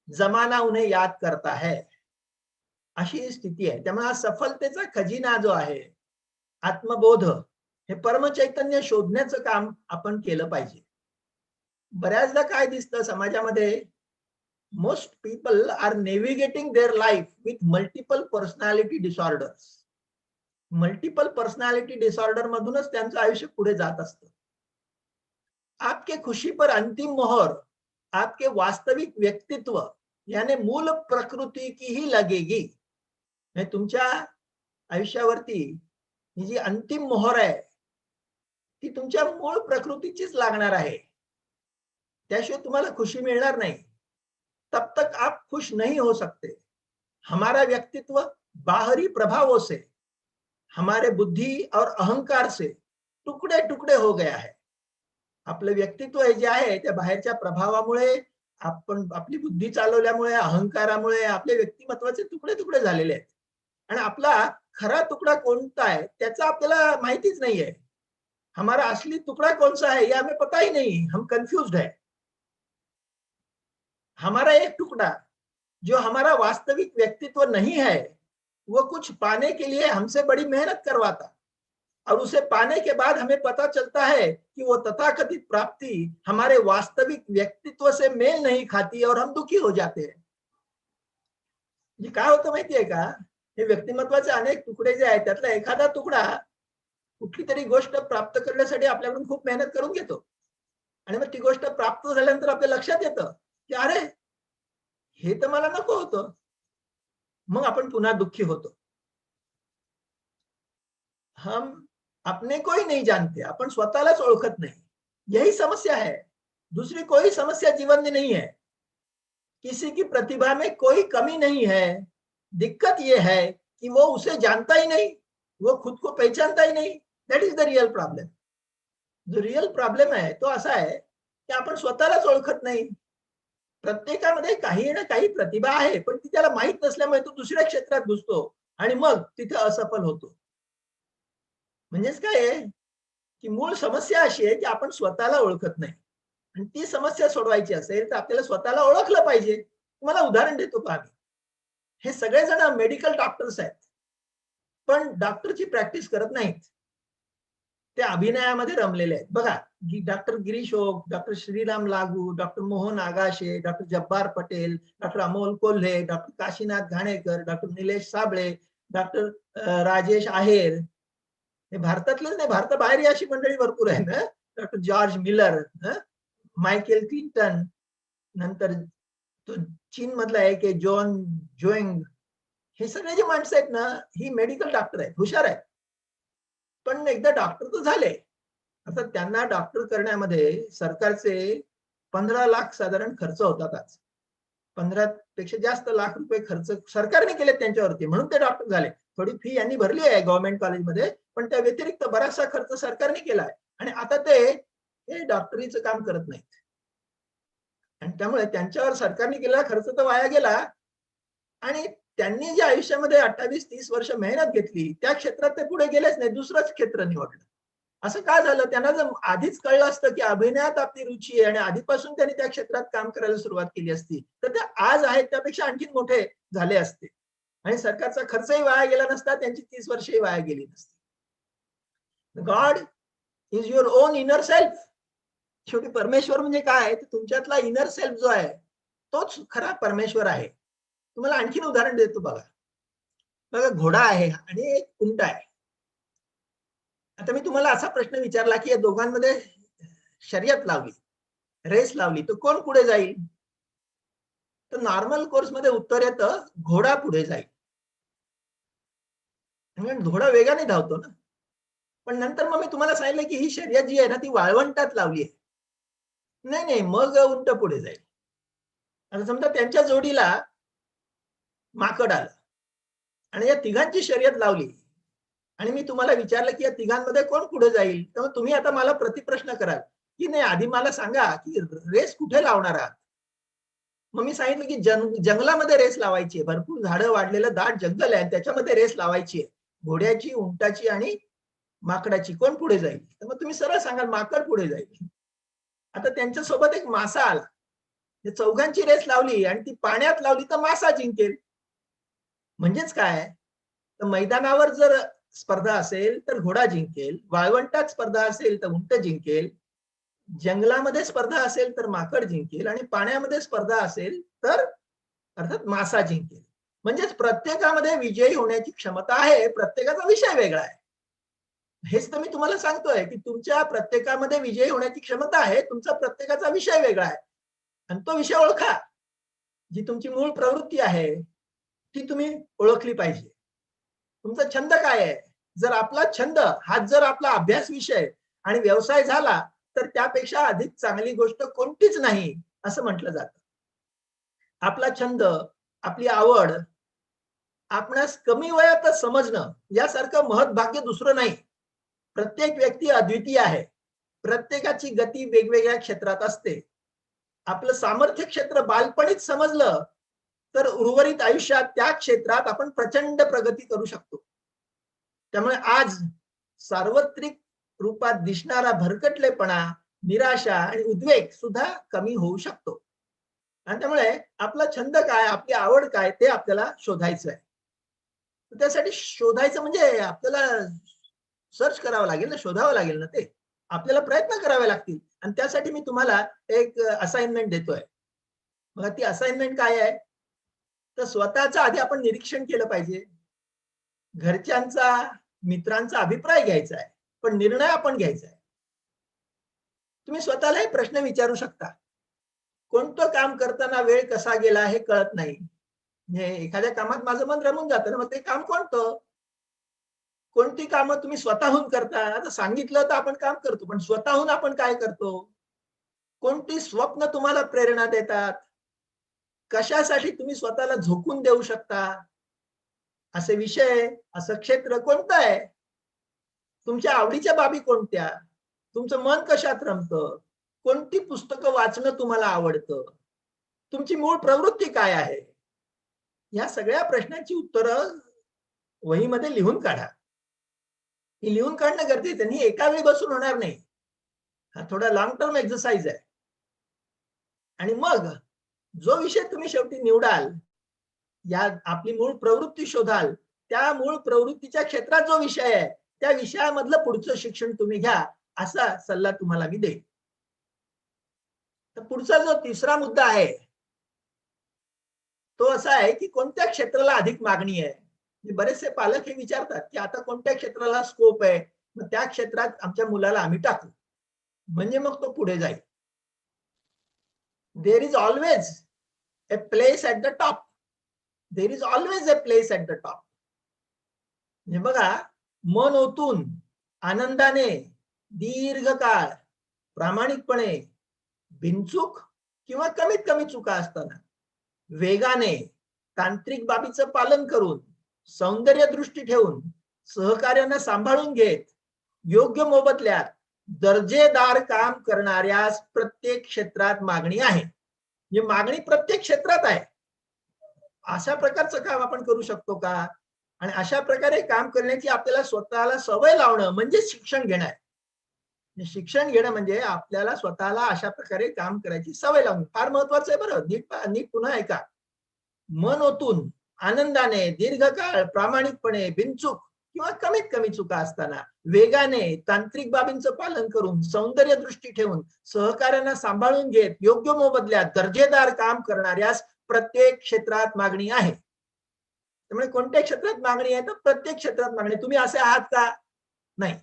जमाना उन्हें याद करता है, अशी स्थिती आहे. त्यामुळे हा सफलतेचा खजिना जो आहे आत्मबोध, हे परमचैतन्य शोधण्याचं काम आपण केलं पाहिजे. बऱ्याचदा काय दिसतं समाजामध्ये, most people are navigating their life with multiple personality disorders. Multiple personality disorder मधूनच त्यांचं आयुष्य पुढे जात असतं. आपके खुशी पर अंतिम मोहर आपके वास्तविक व्यक्तित्व यानी मूल प्रकृती की ही लगेगी. तुमच्या आयुष्यावरती ही जी अंतिम मोहर आहे ती तुमच्या मूळ प्रकृतीचीच लागणार आहे. त्याशिवाय तुम्हाला खुशी मिळणार नाही. तब तक आप खुश नहीं हो सकते. हमारा व्यक्तित्व बाहरी प्रभावों से, हमारे बुद्धि और अहंकार से तुकडे तुकडे हो गया है. आपलं व्यक्तित्व जे आहे त्या बाहेरच्या प्रभावामुळे, आपण आपली बुद्धी चालवल्यामुळे, अहंकारामुळे आपले व्यक्तिमत्वाचे तुकडे तुकडे झालेले आहेत. आणि आपला खरा तुकडा कोणता है त्याचा आपल्याला माहितीच नहीं है. हमारा असली टुकड़ा कौन सा है ये हमें पता ही नहीं, हम कंफ्यूज्ड है. हमारा एक टुकड़ा जो हमारा वास्तविक व्यक्तित्व नहीं है, वो कुछ पाने के लिए हमसे बड़ी मेहनत करवाता, और उसे पाने के बाद हमें पता चलता है कि वो तथाकथित प्राप्ति हमारे वास्तविक व्यक्तित्व से मेल नहीं खाती और हम दुखी हो जाते हैं. ये काय होतं माहितीये का, हे व्यक्तिमत्वाचे अनेक तुकडे जे आहेत त्यातला एखादा तुकडा कुठली तरी गोष्ट प्राप्त करण्यासाठी आपल्याकडून खूप मेहनत करून घेतो, आणि मग ती गोष्ट प्राप्त झाल्यानंतर आपल्या लक्षात येतं की अरे हे तर मला नको होतं. मग आपण पुन्हा दुःखी होतो. हम अपने को ही नहीं जानते, अपन स्वतःलाच ओळखत नाही. यही समस्या है, दूसरी कोई समस्या जीवन में नहीं है. किसी की प्रतिभा में कोई कमी नहीं है. दिक्कत ये है कि वो उसे जानता ही नहीं, वो खुद को पहचानता ही नहीं. That is the real problem. जो रियल प्रॉब्लेम आहे तो असा आहे की आपण स्वतःलाच ओळखत नाही. प्रत्येकामध्ये काही ना काही प्रतिभा आहे, पण ती त्याला माहित नसल्यामुळे तो दुसऱ्या क्षेत्रात घुसतो आणि मग तिथे असफल होतो. म्हणजेच काय आहे की मूळ समस्या अशी आहे की आपण स्वतःला ओळखत नाही, आणि ती समस्या सोडवायची असेल तर आपल्याला स्वतःला ओळखलं पाहिजे. तुम्हाला उदाहरण देतो पहा मी. हे सगळेजण मेडिकल डॉक्टर्स आहेत, पण डॉक्टरची प्रॅक्टिस करत नाहीत. ते अभिनयामध्ये रमलेले आहेत. बघा, doctor Girish Oak, doctor Shriram Lagoo, doctor Mohan Agashe, doctor Jabbar Patel, doctor Amol Kolhe, doctor Kashinath Ghanekar, doctor Nilesh Sable, doctor Rajesh Aher. हे भारतातलेच नाही, भारताबाहेरही अशी मंडळी भरपूर आहे ना. Doctor George Miller, Michael Clinton, नंतर तो चीन मधला आहे की जॉन जोएंग. हे सगळे जे माणसं आहेत ना, ही मेडिकल डॉक्टर आहेत, हुशार आहेत, पण एकदा डॉक्टर तर झाले. आता त्यांना डॉक्टर करण्यामध्ये सरकारचे 15 लाख साधारण खर्च होतात. आज 15 पेक्षा जास्त लाख रुपये खर्च सरकारने केले त्यांच्यावरती, म्हणून ते डॉक्टर झाले. थोडी फी यांनी भरली आहे गव्हर्नमेंट कॉलेजमध्ये, पण त्या व्यतिरिक्त बराचसा खर्च सरकारने केला आहे, आणि आता ते डॉक्टरीचं काम करत नाहीत. आणि त्यामुळे त्यांच्यावर सरकारने केलेला खर्च तर वाया गेला, आणि त्यांनी जे आयुष्यामध्ये 28-30 वर्ष मेहनत घेतली त्या क्षेत्रात ते पुढे गेलेच नाही, दुसरंच क्षेत्र निवडलं. असं का झालं? त्यांना जर आधीच कळलं असतं की अभिनयात आपली रुची आहे आणि आधीपासून त्यांनी त्या क्षेत्रात काम करायला सुरुवात केली असती, तर ते आज आहेत त्यापेक्षा आणखीन मोठे झाले असते, आणि सरकारचा खर्चही वाया गेला नसता, त्यांची 30 वर्षही वाया गेली नसती. God is your on inner self. शेवटी परमेश्वर म्हणजे काय, तर तुमच्यातला इनर सेल्फ जो आहे तोच खरा परमेश्वर आहे. तुम्हाला आणखीन उदाहरण देतो बघा. बघा, घोडा आहे आणि एक उंट आहे. आता मी तुम्हाला असा प्रश्न विचारला की या दोघांमध्ये शर्यत लावली, रेस लावली, तर कोण पुढे जाईल? तर नॉर्मल कोर्स मध्ये उत्तर येतं घोडा पुढे जाईल. म्हणजे घोडा वेगाने धावतो ना. पण नंतर मग मी तुम्हाला सांगितलं की ही शर्यत जी आहे ना ती वाळवंटात लावली आहे. नाही नाही, मग उंट पुढे जाईल. आता समजा त्यांच्या जोडीला माकड आलं आणि या तिघांची शर्यत लावली, आणि मी तुम्हाला विचारलं की या तिघांमध्ये कोण पुढे जाईल, तर तुम्ही आता मला प्रतिप्रश्न कराल की नाही, आधी मला सांगा की रेस कुठे लावणार आहात. मग मी सांगितलं की जंगलामध्ये रेस लावायची आहे, भरपूर झाडं वाढलेलं दाट जंगल आहे, त्याच्यामध्ये रेस लावायची आहे. घोड्याची, उंटाची आणि माकडाची, कोण पुढे जाईल? तर मग तुम्ही सरळ सांगाल माकड पुढे जाईल. आता त्यांच्या सोबत एक मासा आला, चौघांची रेस लावली आणि ती पाण्यात लावली तर मासा जिंकेल. म्हणजेच काय, तर मैदानावर जर स्पर्धा असेल तर घोडा जिंकेल, वाळवंटात स्पर्धा असेल तर उंट जिंकेल, जंगलामध्ये स्पर्धा असेल तर माकड जिंकेल, आणि पाण्यामध्ये स्पर्धा असेल तर अर्थात मासा जिंकेल. म्हणजेच प्रत्येकामध्ये विजयी होण्याची क्षमता आहे, प्रत्येकाचा विषय वेगळा आहे. हेच तर मी तुम्हाला सांगतोय की तुमच्या प्रत्येकामध्ये विजयी होण्याची क्षमता आहे, तुमचा प्रत्येकाचा विषय वेगळा आहे, आणि तो विषय ओळखा. जी तुमची मूळ प्रवृत्ती आहे ती तुम्ही ओळखली पाहिजे. तुमचा छंद काय आहे? जर आपला छंद हाच जर आपला अभ्यास विषय आणि व्यवसाय झाला तर त्यापेक्षा अधिक चांगली गोष्ट कोणतीच नाही असं म्हटलं जातं. आपला छंद, आपली आवड, आपणास कमी वयातच समजणं यासारखं महत्भाग्य दुसरं नाही. प्रत्येक व्यक्ती अद्वितीय आहे. प्रत्येकाची गती वेगवेगळ्या क्षेत्रात असते. आपलं सामर्थ्य क्षेत्र बालपणीच समजलं तर उर्वरित आयुष्यात त्या क्षेत्रात आपण प्रचंड प्रगती करू शकतो. त्यामुळे आज सार्वत्रिक रूपात दिसणारा भरकटलेपणा, निराशा आणि उद्वेग सुद्धा कमी होऊ शकतो. आणि त्यामुळे आपला छंद काय, आपली आवड काय ते आपल्याला शोधायचं आहे. त्यासाठी शोधायचं म्हणजे आपल्याला सर्च करावं लागेल ना, शोधावं लागेल ना ते. आपल्याला प्रयत्न करावे लागतील आणि त्यासाठी मी तुम्हाला एक असाइनमेंट देतोय. मग ती असाइनमेंट काय आहे? तर स्वतःचं आधी आपण निरीक्षण केलं पाहिजे. घरच्यांचा, मित्रांचा अभिप्राय घ्यायचा आहे, पण निर्णय आपण घ्यायचा आहे. तुम्ही स्वतःला हे प्रश्न विचारू शकता. कोणतं काम करताना वेळ कसा गेला हे कळत नाही. म्हणजे एखाद्या कामात माझं मन रमून जातं ना, मग ते काम कोणतं? कोणती कामं तुम्ही स्वतःहून करता? आता सांगितलं तर आपण काम करतो, पण स्वतःहून आपण काय करतो? कोणती स्वप्न तुम्हाला प्रेरणा देतात? कशासाठी तुम्ही स्वतःला झोकून देऊ शकता? असे विषय, असं क्षेत्र कोणतं आहे? तुमच्या आवडीच्या बाबी कोणत्या? तुमचं मन कशात रमतं? कोणती पुस्तकं वाचणं तुम्हाला आवडतं? तुमची मूळ प्रवृत्ती काय आहे? या सगळ्या प्रश्नांची उत्तरं वहीमध्ये लिहून काढा. ही लिहून काढणं गरजेचं आहे. एका वेळी बसून होणार नाही. हा थोडा लॉंग टर्म एक्सरसाइज आहे. आणि मग जो विषय तुम्ही शेवटी निवडाल, या आपली मूळ प्रवृत्ती शोधाल, त्या मूळ प्रवृत्तीच्या क्षेत्रात जो विषय आहे, त्या विषयामधलं पुढचं शिक्षण तुम्ही घ्या, असा सल्ला तुम्हाला मी देईन. तर पुढचा जो तिसरा मुद्दा आहे, तो असा आहे की कोणत्या क्षेत्राला अधिक मागणी आहे. बरेचसे पालक हे विचारतात की आता कोणत्या क्षेत्राला स्कोप आहे, मग त्या क्षेत्रात आमच्या मुलाला आम्ही टाकू, म्हणजे मग तो पुढे जाईल. There is always a place at the top. There is always a place at the top. म्हणजे बघा, मन ओतून, आनंदाने, दीर्घकाळ, प्रामाणिकपणे, बिनचूक किंवा कमीत कमी चुका असताना, वेगाने, तांत्रिक बाबीचं पालन करून, सौंदर्य दृष्टी ठेवून, सहकार्यांना सांभाळून घेत, योग्य मोबदल्यात दर्जेदार काम करणाऱ्यास प्रत्येक क्षेत्रात मागणी आहे. म्हणजे मागणी प्रत्येक क्षेत्रात आहे. अशा प्रकारचं काम आपण करू शकतो का? आणि अशा प्रकारे काम करण्याची आपल्याला स्वतःला सवय लावणं म्हणजे शिक्षण घेणं आहे. शिक्षण घेणं म्हणजे आपल्याला स्वतःला अशा प्रकारे काम करायची सवय लावणं फार महत्वाचं आहे. बरं, नीट पुन्हा ऐका. मन ओतून, आनंदाने, दीर्घकाळ, प्रामाणिकपणे, बिनचूक किंवा कमीत कमी चुका असताना, वेगाने, तांत्रिक बाबींचं पालन करून, सौंदर्य दृष्टी ठेवून, सहकार्यांना सांभाळून घेत, योग्य मोबदल्यात दर्जेदार काम करणाऱ्यास प्रत्येक क्षेत्रात मागणी आहे. त्यामुळे कोणत्या क्षेत्रात मागणी आहे? तर प्रत्येक क्षेत्रात मागणी. तुम्ही असे आहात का? नाही.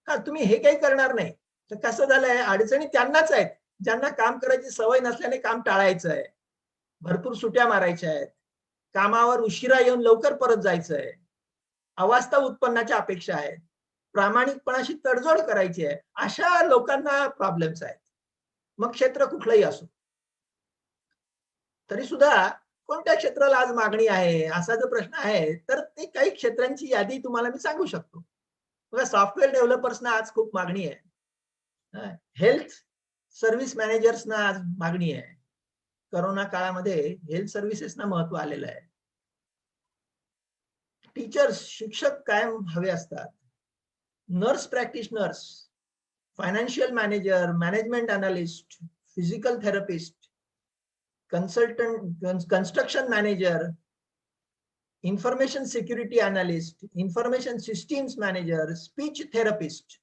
का तुम्ही हे काही करणार नाही. तर कसं झालंय, अडचणी त्यांनाच आहेत ज्यांना काम करायची सवय नसल्याने काम टाळायचं आहे, भरपूर सुट्या मारायच्या आहेत, कामावर उशिरा येऊन लवकर परत जायचंय, अवास्तव उत्पन्नाच्या अपेक्षा आहेत, प्रामाणिकपणाशी तडजोड करायची आहे, अशा लोकांना प्रॉब्लेम्स आहेत. मग क्षेत्र कुठलंही असो. तरी सुद्धा कोणत्या क्षेत्राला आज मागणी आहे असा जर प्रश्न आहे, तर ते काही क्षेत्रांची यादी तुम्हाला मी सांगू शकतो. बघा, सॉफ्टवेअर डेव्हलपर्सना आज खूप मागणी आहे. हेल्थ सर्व्हिस मॅनेजर्सना आज मागणी आहे. कोरोना काळामध्ये हेल्थ सर्व्हिसेसना महत्व आलेलं आहे. टीचर्स, शिक्षक कायम हवे असतात. Nurse practitioners, financial manager, management analyst, physical therapist, consultant, construction manager, information security analyst, information systems manager, speech therapist,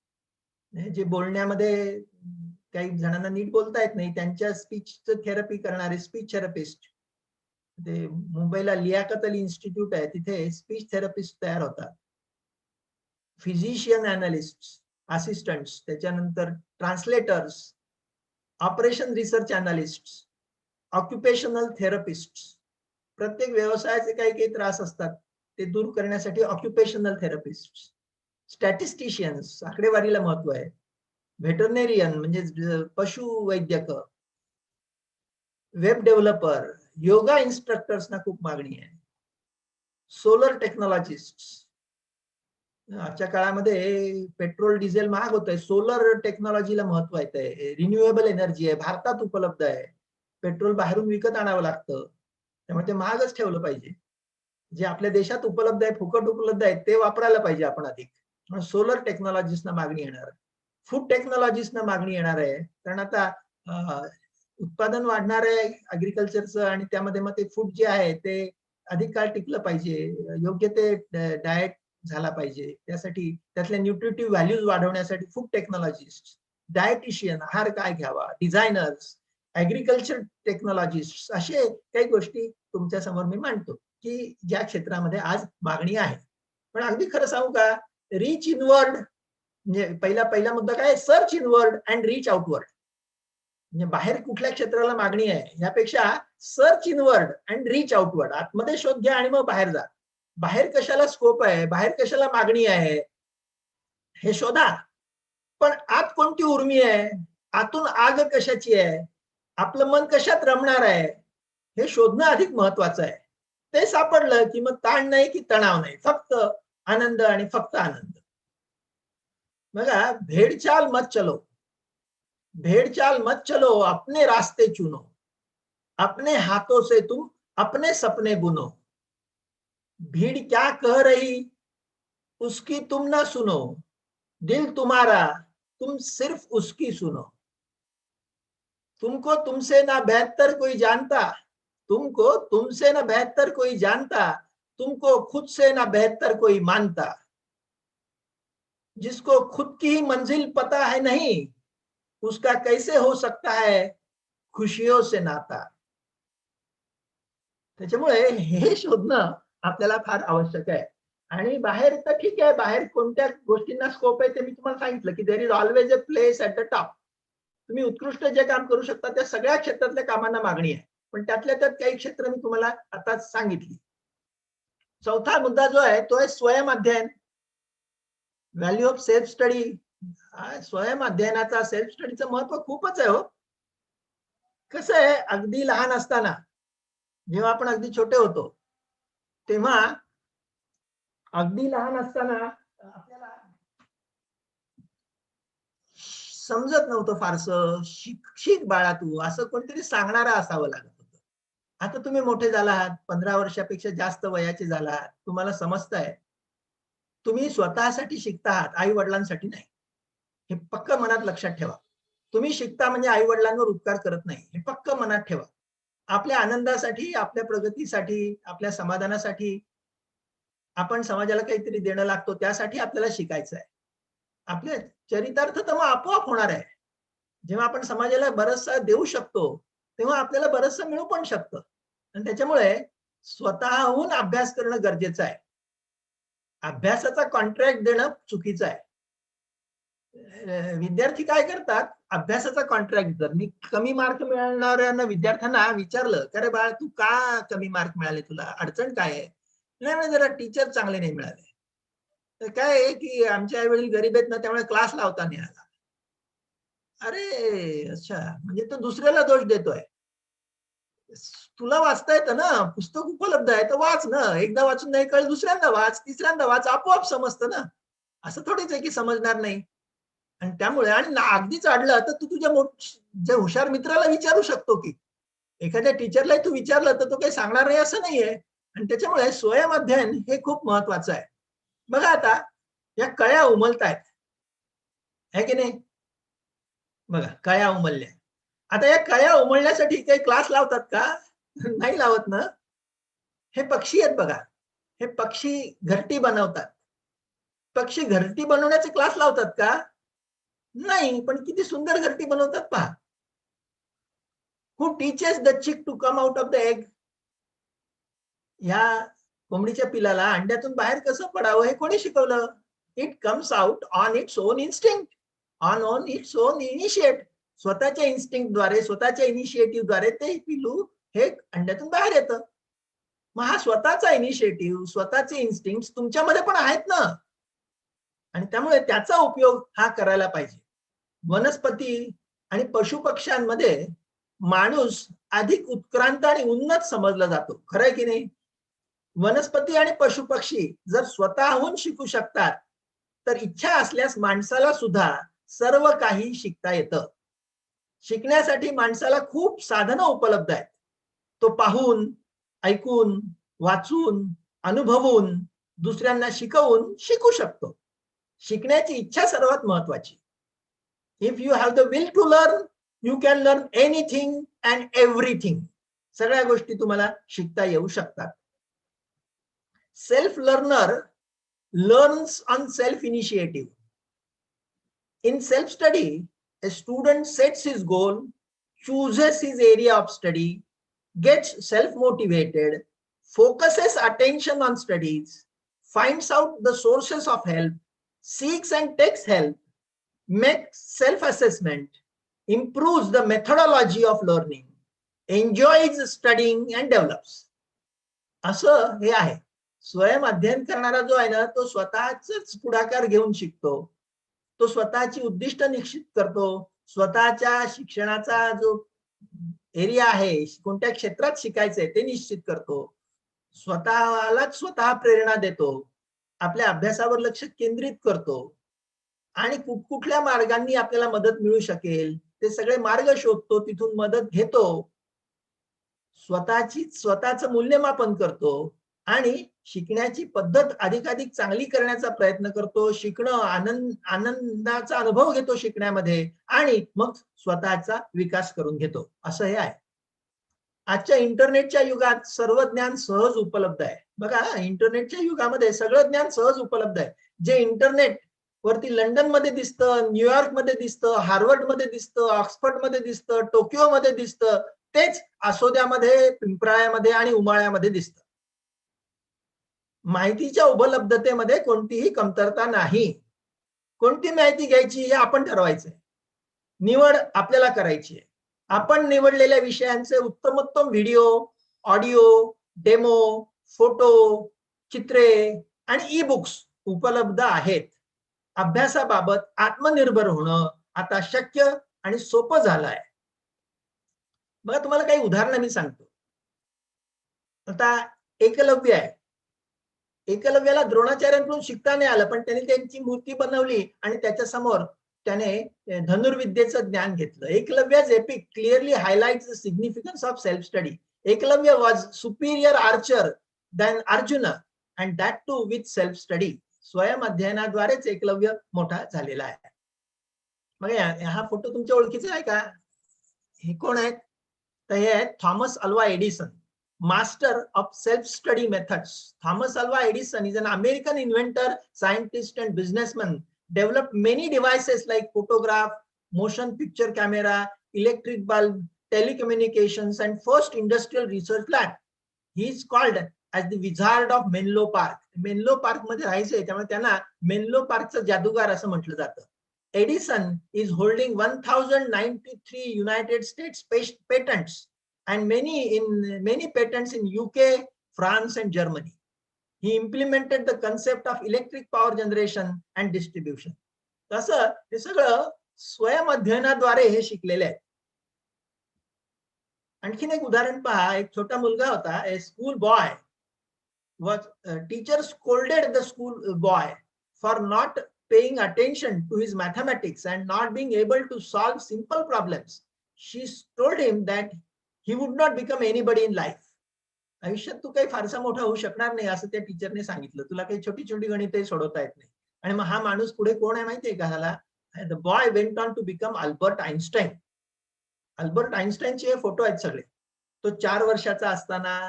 जे बोलण्यामध्ये काही जणांना नीट बोलता येत नाही त्यांच्या स्पीचचं थेरपी करणारे स्पीच थेरपिस्ट. ते मुंबईला लियाकत अली इन्स्टिट्यूट आहे, तिथे स्पीच थेरपिस्ट तयार होतात. फिजिशियन अनालिस्ट, असिस्टंट्स, त्याच्यानंतर translators, operation research analyst, occupational therapist. प्रत्येक व्यवसायाचे काही काही त्रास असतात ते दूर करण्यासाठी ऑक्युपेशनल थेरपिस्ट, स्टॅटिस्टिशियन्स, आकडेवारीला महत्व आहे, व्हेटरनेरियन म्हणजे पशुवैद्यक, वेब डेव्हलपर, योगा इन्स्ट्रक्टर्सना खूप मागणी आहे. Solar technologist. आजच्या काळामध्ये पेट्रोल डिझेल महाग होत आहे, सोलर टेक्नॉलॉजीला महत्व आहे, रिन्युएबल एनर्जी आहे, भारतात उपलब्ध आहे. पेट्रोल बाहेरून विकत आणावं लागतं, त्यामुळे ते महागच ठेवलं पाहिजे. जे आपल्या देशात उपलब्ध आहे, फुकट उपलब्ध आहे, ते वापरायला पाहिजे आपण अधिक. सोलर टेक्नॉलॉजीसना मागणी येणार, फूड टेक्नॉलॉजीसना मागणी येणार आहे. कारण आता उत्पादन वाढणार आहे अग्रिकल्चरचं, आणि त्यामध्ये मग ते फूड जे आहे ते अधिक काळ टिकलं पाहिजे, योग्य ते डाएट झाला पाहिजे. त्यासाठी त्यातल्या न्यूट्रिटिव्ह व्हॅल्यूज वाढवण्यासाठी फूड टेक्नॉलॉजिस्ट, डायटिशियन, आहार काय घ्यावा, डिझायनर्स, ऍग्रिकल्चर टेक्नॉलॉजिस्ट, असे काही गोष्टी तुमच्या समोर मी मांडतो की ज्या क्षेत्रामध्ये आज मागणी आहे. पण अगदी खरं सांगू का, रीच इनवर्ड म्हणजे पहिला मुद्दा काय, search inward and reach outward. म्हणजे बाहेर कुठल्या क्षेत्राला मागणी आहे यापेक्षा search inward and reach outward, आतमध्ये शोध घ्या आणि मग बाहेर जा. बाहेर कशाला स्कोप आहे, बाहेर कशाला मागणी आहे हे शोधा. पण आत कोणती उर्मी आहे, आतून आग कशाची आहे, आपलं मन कशात रमणार आहे हे शोधणं अधिक महत्वाचं आहे. ते सापडलं की मग ताण नाही की तणाव नाही, फक्त आनंद आणि फक्त आनंद. बघा, भेड़चाल मत चलो, भेड़चाल मत चलो, अपने रास्ते चुनो, अपने हाथों से तुम अपने सपने बुनो, भीड़ क्या कह रही उसकी तुम ना सुनो, दिल तुम्हारा तुम सिर्फ उसकी सुनो, तुमको तुमसे ना बेहतर कोई जानता, तुमको तुमसे ना बेहतर कोई जानता, तुमको खुद से ना बेहतर कोई मानता, जिसको खुद की ही मंजिल पता है नहीं, उसका कैसे हो सकता है खुशियों से नाता. त्याच्यामुळे हे शोधणं आपल्याला फार आवश्यक आहे. आणि बाहेर तर ठीक आहे, बाहेर कोणत्या गोष्टींना स्कोप आहे ते मी तुम्हाला सांगितलं की there is always a place at the top. तुम्ही उत्कृष्ट जे काम करू शकता त्या सगळ्या क्षेत्रातल्या कामांना मागणी आहे, पण त्यातल्या त्यात काही क्षेत्र मी तुम्हाला आता सांगितली. चौथा मुद्दा जो आहे तो आहे स्वयं अध्ययन, व्हॅल्यू ऑफ सेल्फ स्टडी. स्वयं अध्ययनाचा, सेल्फ स्टडीचं महत्व खूपच आहे हो. कसं आहे, अगदी लहान असताना जेव्हा आपण अगदी छोटे होतो तेव्हा, अगदी लहान असताना आपल्याला समजत नव्हतं फारसं. शिक बाळा तू, असं कोणतरी सांगणारा असावं लागत होतं. आता तुम्ही मोठे झाला आहात, 15 वर्षापेक्षा जास्त वयाचे झाला आहात, तुम्हाला समजतंय, तुम्ही स्वतःसाठी शिकता आहात, आई वडिलांसाठी नाही. हे पक्क मनात लक्षात ठेवा. तुम्ही शिकता म्हणजे आई वडिलांवर उपकार करत नाही, हे पक्क मनात ठेवा. आपल्या आनंदासाठी, आपल्या प्रगतीसाठी, आपल्या समाधानासाठी, आपण समाजाला काहीतरी देणं लागतो त्यासाठी आपल्याला शिकायचं आहे. आपले चरितार्थ तर मग आपोआप होणार आहे. जेव्हा आपण समाजाला बरचसा देऊ शकतो तेव्हा आपल्याला बरचसं मिळू पण शकतं. आणि त्याच्यामुळे स्वतःहून अभ्यास करणं गरजेचं आहे. अभ्यासाचा कॉन्ट्रॅक्ट देणं चुकीचं आहे. विद्यार्थी काय करतात, अभ्यासाचा कॉन्ट्रॅक्ट, जर मी कमी मार्क मिळणाऱ्या विद्यार्थ्यांना विचारलं, अरे बाळा तू का कमी मार्क मिळाले, तुला अडचण काय आहे, नाही जरा टीचर चांगले नाही मिळाले. तर काय आहे की आमच्या आई वडील गरीब आहेत ना, त्यामुळे क्लास लावता नाही आला. अरे अच्छा, म्हणजे तो दुसऱ्याला दोष देतोय. तुला वाचता येतं ना, पुस्तक उपलब्ध आहे तर वाच ना, एकदा वाचून नाही कळलं दुसऱ्यांदा वाच, तिसऱ्यांदा वाच, आपोआप समजतं ना. असं थोडीच आहे की समजणार नाही. आणि त्यामुळे, आणि अगदीच अडलं तर तू तुझ्या जे हुशार मित्राला विचारू शकतो की, एखाद्या टीचरला तू विचारलं तर तो काही सांगणार नाही असं नाहीये. आणि त्याच्यामुळे स्वयं अध्ययन हे खूप महत्वाचं आहे. बघा आता या कळ्या उमलतायत, है की नाही? बघा कळ्या उमलल्या. आता या कळ्या उमलण्यासाठी काही क्लास लावतात का? नाही लावत ना. हे पक्षी आहेत बघा, हे पक्षी घरटी बनवतात. पक्षी घरटी बनवण्याचे क्लास लावतात का? नाही. पण किती सुंदर घरटी बनवतात पहा. Who teaches the chick to come out of the egg. या कोंबडीच्या पिलाला अंड्यातून बाहेर कसं पडावं हे कोणी शिकवलं? It comes out on its own instinct, on its own initiate. स्वतःच्या इन्स्टिंक्टद्वारे, स्वतःच्या इनिशिएटिव्हद्वारे ते पिलू हे अंड्यातून बाहेर येतं. मग हा स्वतःचा इनिशिएटिव्ह, स्वतःचे इन्स्टिंक्ट तुमच्यामध्ये पण आहेत ना, आणि त्यामुळे त्याचा उपयोग हा करायला पाहिजे. वनस्पती आणि पशुपक्ष्यांमध्ये माणूस अधिक उत्क्रांत आणि उन्नत समजला जातो, खरंय की नाही? वनस्पती आणि पशु पक्षी जर स्वतःहून शिकू शकतात तर इच्छा असल्यास माणसाला सुद्धा सर्व काही शिकता येतं. शिकण्यासाठी माणसाला खूप साधनं उपलब्ध आहेत. तो पाहून, ऐकून, वाचून, अनुभवून, दुसऱ्यांना शिकवून शिकू शकतो. शिकण्याची इच्छा सर्वात महत्वाची. If you have the will to learn, you can learn anything and everything. सगळ्या गोष्टी तुम्हाला शिकता येऊ शकतात. Self learner learns on self initiative. In self study, a student sets his goal, chooses his area of study, gets self motivated, focuses attention on studies, finds out the sources of help, seeks and takes help, makes self assessment, improves the methodology of learning, enjoys studying and develops. असं हे आहे. स्वयं अध्ययन करणारा जो आहे ना, तो स्वतःच पुढाकार घेऊन शिकतो. तो स्वतःची उद्दिष्ट निश्चित करतो. स्वतःच्या शिक्षणाचा जो एरिया आहे, कोणत्या क्षेत्रात शिकायचंय ते निश्चित करतो. स्वतःलाच स्वतः प्रेरणा देतो. आपल्या अभ्यासावर लक्ष केंद्रित करतो आणि कुठल्या मार्गांनी आपल्याला मदत मिळू शकेल ते सगळे मार्ग शोधतो, तिथून मदत घेतो. स्वतःचं मूल्यमापन करतो आणि शिकण्याची पद्धत अधिकाधिक चांगली करण्याचा प्रयत्न करतो. शिकणं आनंदाचा अनुभव घेतो शिकण्यामध्ये आणि मग स्वतःचा विकास करून घेतो. असं हे आहे. आजच्या इंटरनेटच्या युगात सर्व ज्ञान सहज उपलब्ध आहे. बघा, इंटरनेटच्या युगामध्ये सगळं ज्ञान सहज उपलब्ध आहे. जे इंटरनेट वरती लंडन मध्ये दिसतं, न्यूयॉर्क मध्ये दिसतं, हार्वर्ड मध्ये दिसतं, ऑक्सफर्ड मध्ये दिसतं, टोकियो मध्ये दिसतं, तेच आसोद्यामध्ये, पिंपराळ्यामध्ये आणि उमाळ्यामध्ये दिसतं. माहितीच्या उपलब्धतेमध्ये कोणतीही कमतरता नाही. कोणती माहिती घ्यायची हे आपण ठरवायचंय. निवड आपल्याला करायची आहे. आपण निवडलेल्या विषयांचे उत्तमोत्तम व्हिडिओ, ऑडिओ, डेमो, फोटो, चित्रे आणि ई बुक्स उपलब्ध आहेत. अभ्यासाबाबत आत्मनिर्भर होणं आता शक्य आणि सोपं झालं आहे. बघा, तुम्हाला काही उदाहरणं मी सांगतो. आता एकलव्य आहे. एकलव्याला द्रोणाचार्यांकडून शिकता नाही आलं, पण त्याने त्यांची मूर्ती बनवली आणि त्याच्या समोर त्याने धनुर्विद्येचं ज्ञान घेतलं. Eklavya's epic clearly highlights the significance of self study. Eklavya was superior archer than Arjun and that too with self study. स्वयं अध्ययनाद्वारेच एकलव्य मोठा झालेला आहे. मग हा फोटो तुमच्या ओळखीचा आहे का? हे कोण आहेत? तर हे आहेत Thomas Alva Edison, master of self-study methods. Thomas Alva Edison is an American inventor, scientist and businessman. Developed many devices like photograph, motion picture camera, electric bulb, telecommunications and first industrial research lab. He is called as the Wizard of Menlo Park. Menlo Park मध्ये राहायचंय, त्यामुळे त्यांना Menlo पार्कचा जादूगार असं म्हटलं जातं. Edison is holding 1093 United States patents and many patents in UK, France and Germany. He implemented the concept of electric power generation and distribution. तसं हे सगळं स्वयं अध्ययनाद्वारे हे शिकलेले आहे. आणखीन एक उदाहरण पहा. एक छोटा मुलगा होता. A school boy was teacher scolded the school boy for not paying attention to his mathematics and not being able to solve simple problems. She told him that he would not become anybody in life. आयुष्यात तू काही फारसा मोठा होऊ शकणार नाही असं त्या टीचरने सांगितलं. तुला काही छोटी छोटी गणिते सोडवता येत नाही. आणि मग हा माणूस पुढे कोण आहे माहितीये का ह्याला? The boy went on to become Albert Einstein. Albert आइन्स्टाईनचे हे फोटो आहेत सगळे. तो 4 वर्षाचा असताना,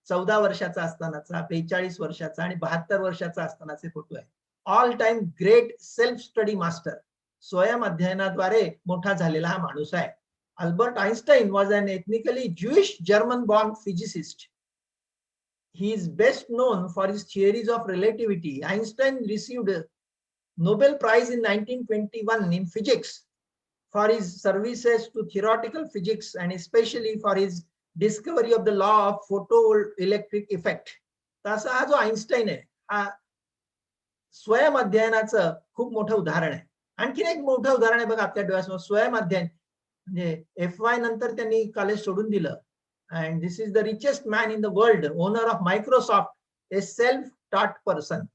14 वर्षाचा असतानाचा, 45 वर्षाचा आणि 72 वर्षाचा असतानाचे फोटो आहे. All time great self study master. स्वयं अध्ययनाद्वारे मोठा झालेला हा माणूस आहे. Albert Einstein was an ethnically Jewish German-born physicist. He is best known for his theories of relativity. Einstein received a Nobel Prize in 1921 in physics for his services to theoretical physics and especially for his discovery of the law of photoelectric effect. तसा हा जो Einstein आहे हा स्वयं अध्ययनाचं खूप मोठं उदाहरण आहे. आणखीन एक मोठं उदाहरण आहे बघा आपल्या डोळ्यासमोर. स्वयं अध्ययन म्हणजे FY नंतर त्यांनी कॉलेज सोडून दिलं and this is the richest man in the world, owner of Microsoft, a self-taught person.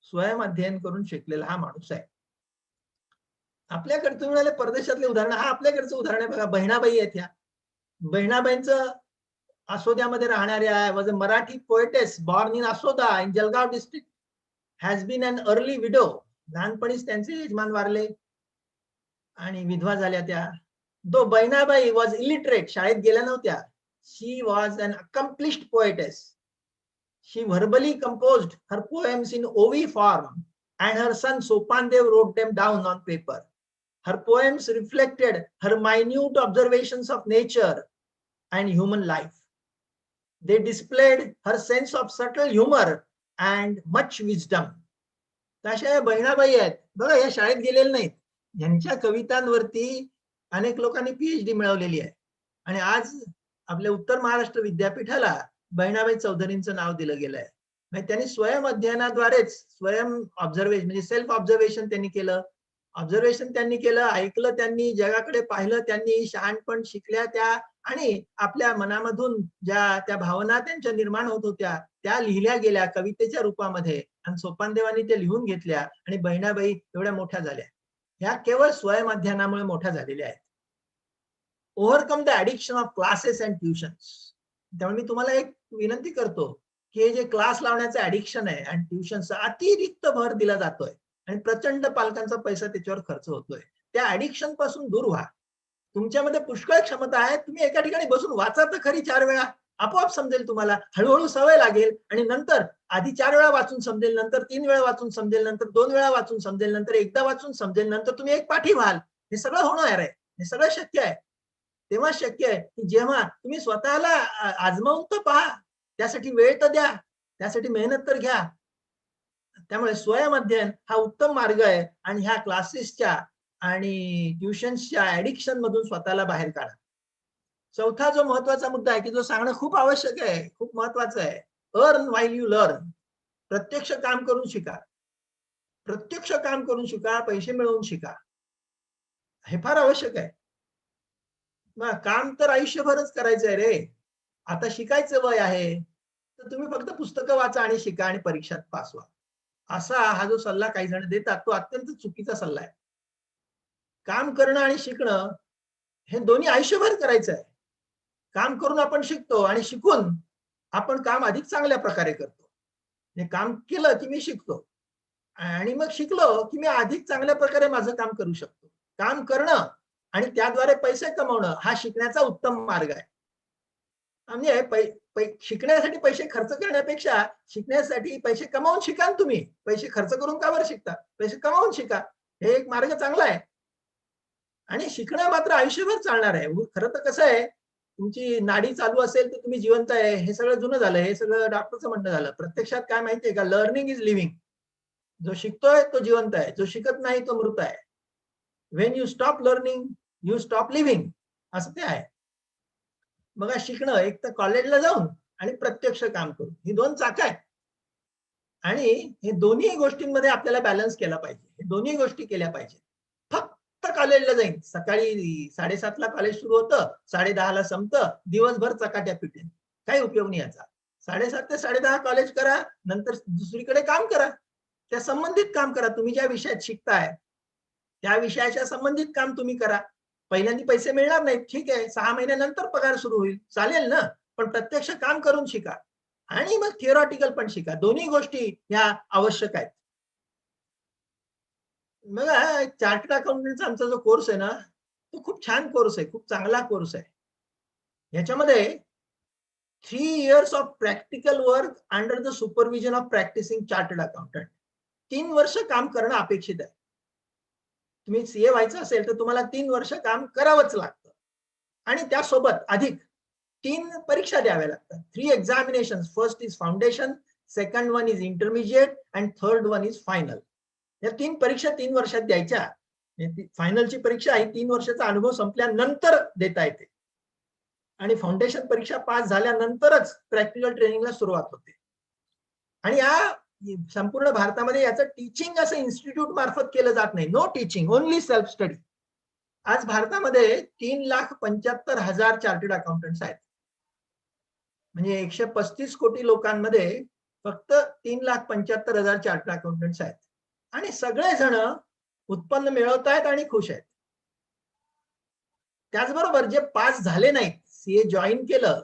स्वयं अध्ययन करून शिकलेला हा माणूस आहे. आपल्याकडे तुम्ही म्हणाले परदेशातले उदाहरण, हा आपल्याकडचं उदाहरण आहे बघा. बहिणाबाई आहेत ह्या. बहिणाबाईंचं आसोद्यामध्ये राहणाऱ्या, was a Marathi poetess born in Asoda in Jalgaon district, has been an early widow. लहानपणीच त्यांचे यजमान वारले आणि विधवा झाल्या त्या. दो बहिणाबाई वॉज इलिटरेट, शाळेत गेल्या नव्हत्या. She was an accomplished poetess. She verbally composed her poems in ovi form and her son Sopandev wrote them down on paper. Her poems reflected her minute observations of nature and human life. They displayed her sense of subtle humor and much wisdom. तशा बहिणाबाई आहेत बघा, या शाळेत गेलेल्या नाहीत. यांच्या कवितांवरती अनेक लोकांनी PhD मिळवलेली आहे आणि आज आपल्या उत्तर महाराष्ट्र विद्यापीठाला बहिणाबाई चौधरींचं नाव दिलं गेलं आहे. त्यांनी स्वयं अध्ययनाद्वारेच, स्वयं ऑब्झर्वेशन म्हणजे सेल्फ ऑब्झर्वेशन त्यांनी केलं. ऑब्झर्वेशन त्यांनी केलं, ऐकलं त्यांनी, जगाकडे पाहिलं त्यांनी, शहाणपण शिकल्या त्या आणि आपल्या मनामधून ज्या त्या भावना त्यांच्या निर्माण होत होत्या त्या लिहिल्या गेल्या कवितेच्या रूपामध्ये आणि सोपानदेवांनी ते लिहून घेतल्या आणि बहिणाबाई एवढ्या मोठ्या झाल्या. ह्या केवळ स्वयं अध्ययनामुळे मोठ्या झालेल्या आहेत. Overcome the addiction of classes and tuitions. त्यामुळे मी तुम्हाला एक विनंती करतो की हे जे क्लास लावण्याचं ऍडिक्शन आहे आणि ट्युशनचा अतिरिक्त भर दिला जातोय आणि प्रचंड पालकांचा पैसा त्याच्यावर खर्च होतोय, त्या ऍडिक्शन पासून दूर व्हा. तुमच्यामध्ये पुष्कळ क्षमता आहे. तुम्ही एका ठिकाणी बसून वाचा तर खरी 4 वेळा, आपोआप समजेल तुम्हाला. हळूहळू सवय लागेल आणि नंतर आधी 4 वेळा वाचून समजेल, नंतर 3 वेळा वाचून समजेल, नंतर 2 वेळा वाचून समजेल, नंतर एकदा वाचून समजेल, नंतर तुम्ही एक पाठी व्हाल. हे सगळं होणार आहे, हे सगळं शक्य आहे. तेव्हा शक्य आहे की जेव्हा तुम्ही स्वतःला आजमावून तर पहा, त्यासाठी वेळ तर द्या, त्यासाठी मेहनत तर घ्या. त्यामुळे स्वयं अध्ययन हा उत्तम मार्ग आहे आणि ह्या क्लासेसच्या आणि ट्युशन्सच्या ऍडिक्शन मधून स्वतःला बाहेर काढा. चौथा जो महत्वाचा मुद्दा आहे की जो सांगणं खूप आवश्यक आहे, खूप महत्वाचं आहे, अर्न व्हाईल यू लर्न. प्रत्यक्ष काम करून शिका. प्रत्यक्ष काम करून शिका, पैसे मिळवून शिका. हे फार आवश्यक आहे. काम तर आयुष्यभरच करायचंय रे. आता शिकायचं वय आहे तर तुम्ही फक्त पुस्तकं वाचा आणि शिका आणि परीक्षात पास व्हा. असा हा जो सल्ला काही जण देतात तो अत्यंत चुकीचा सल्ला आहे. काम करणं आणि शिकणं हे दोन्ही आयुष्यभर करायचं आहे. काम करून आपण शिकतो आणि शिकून आपण काम अधिक चांगल्या प्रकारे करतो. हे काम केलं की मी शिकतो आणि मग शिकलो की मी अधिक चांगल्या प्रकारे माझं काम करू शकतो. काम करणं आणि त्याद्वारे पैसे कमवणं हा शिकण्याचा उत्तम मार्ग आहे. म्हणजे शिकण्यासाठी पैसे खर्च करण्यापेक्षा शिकण्यासाठी पैसे कमावून शिका. तुम्ही पैसे खर्च करून का बरं शिकता? पैसे कमावून शिका. हे एक मार्ग चांगला आहे आणि शिकणं मात्र आयुष्यभर चालणार आहे. खरं तर कसं आहे, तुमची नाडी चालू असेल तर तुम्ही जिवंत आहे, हे सगळं जुनं झालं, हे सगळं डॉक्टरचं म्हणणं झालं. प्रत्यक्षात काय माहितीये का, लर्निंग इज लिव्हिंग. जो शिकतोय तो जिवंत आहे, जो शिकत नाही तो मृत आहे. When you stop learning you stop living, असं ते आहे. बघा, शिकणं एक तर कॉलेजला जाऊन आणि प्रत्यक्ष काम करून, ही 2 चाकं आहेत आणि हे दोन्ही गोष्टींमध्ये आपल्याला बॅलन्स केला पाहिजे. हे दोन्ही गोष्टी केल्या पाहिजे. फक्त कॉलेजला जाईन, सकाळी 7:30 ला कॉलेज सुरू होतं, 10:30 ला संपतं, दिवसभर चकाट्या पिटेन, काही उपयोग नाही याचा. 7:30 ते 10:30 कॉलेज करा, नंतर दुसरीकडे काम करा, त्या संबंधित काम करा. तुम्ही ज्या विषयात शिकताय त्या विषयाच्या संबंधित काम तुम्ही करा. पहिल्यांदा पैसे मिळणार नाहीत, ठीक आहे, 6 महिन्यानंतर पगार सुरू होईल, चालेल ना, पण प्रत्यक्ष काम करून शिका आणि मग थिअरॉटिकल पण शिका. दोन्ही गोष्टी ह्या आवश्यक आहेत. मग चार्टर्ड अकाउंटंटचा आमचा जो कोर्स आहे ना, तो खूप छान कोर्स आहे, खूप चांगला कोर्स आहे. याच्यामध्ये 3 years of practical work under the supervision of practising chartered accountant. 3 वर्ष काम करणं अपेक्षित आहे. तुम्ही CA व्हायचं असेल तर तुम्हाला 3 वर्ष काम करावंच लागतं आणि त्यासोबत अधिक 3 परीक्षा द्याव्या लागतात. 3 examinations. First is foundation, second one is intermediate and third one is final. या 3 परीक्षा 3 वर्षात द्यायच्या. फायनलची परीक्षा ही 3 वर्षाचा अनुभव संपल्यानंतर देता येते आणि फाउंडेशन परीक्षा पास झाल्यानंतरच प्रॅक्टिकल ट्रेनिंगला सुरुवात होते. आणि या संपूर्ण भारतामध्ये याचं टीचिंग असं इन्स्टिट्यूट मार्फत केलं जात नाही. No teaching, only self study. आज भारतामध्ये 3,75,000 चार्टर्ड अकाउंटंट्स आहेत. म्हणजे 135 कोटी लोकांमध्ये फक्त 3,75,000 चार्टर्ड अकाउंटंट्स आहेत आणि सगळेजण उत्पन्न मिळवत आहेत आणि खुश आहेत. त्याचबरोबर जे पास झाले नाहीत, सीए जॉईन केलं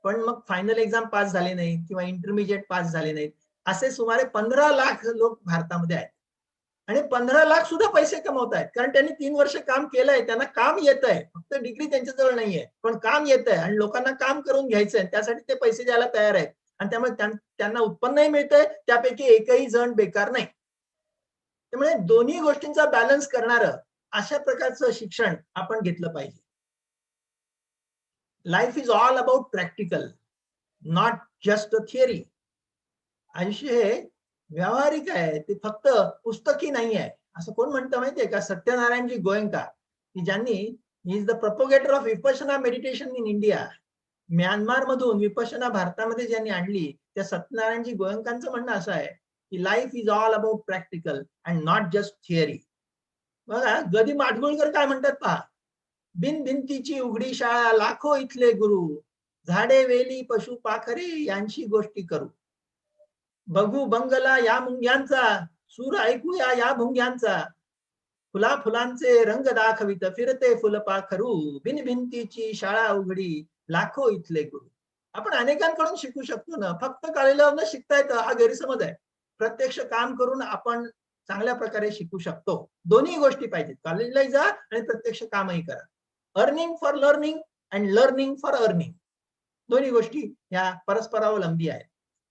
पण मग फायनल एक्झाम पास झाले नाहीत किंवा इंटरमिजिएट पास झाले नाहीत, असे सुमारे 15 लाख लोक भारतामध्ये आहेत. आणि 15 लाख सुद्धा पैसे कमवत आहेत, कारण त्यांनी 3 वर्ष काम केलंय, त्यांना काम येत आहे, फक्त डिग्री त्यांच्याजवळ नाहीये, पण काम येत आहे आणि लोकांना काम करून घ्यायचंय, त्यासाठी ते पैसे द्यायला तयार आहेत आणि त्यामुळे त्यांना उत्पन्नही मिळतंय, त्यापैकी एकही जण बेकार नाही. त्यामुळे दोन्ही गोष्टींचा बॅलन्स करणारं अशा प्रकारचं शिक्षण आपण घेतलं पाहिजे. Life is all about practical, not just a theory. आयुष्य हे व्यावहारिक आहे, ते फक्त पुस्तकी नाही आहे. असं कोण म्हणतं माहितीये का? सत्यनारायणजी गोयंका, की ज्यांनी is the propagator of Vipassana meditation in India, Myanmar मधून विपश्यना भारतामध्ये ज्यांनी आणली, त्या सत्यनारायणजी गोयंकांचं म्हणणं असं आहे की life is all about practical and not just theory. बघा गदी माडगुळकर काय म्हणतात पहा, बिन भिंतीची उघडी शाळा, लाखो इथले गुरु, झाडे वेली पशु पाखरे यांची गोष्टी करू, बघू बंगला या मुंग्यांचा, सूर ऐकूया या भुंग्यांचा, फुला फुलांचे रंग दाखवित फिरते फुलपाखरू, बिन भिंतीची शाळा उघडी, लाखो इथले गुरु. आपण अनेकांकडून शिकू शकतो ना, फक्त कॉलेजला न शिकता येतं हा गैरसमज आहे. प्रत्यक्ष काम करून आपण चांगल्या प्रकारे शिकू शकतो. दोन्ही गोष्टी पाहिजेत, कॉलेजलाही जा आणि प्रत्यक्ष कामही करा. Earning for learning and learning for earning, दोन्ही गोष्टी या परस्परावलंबी आहेत.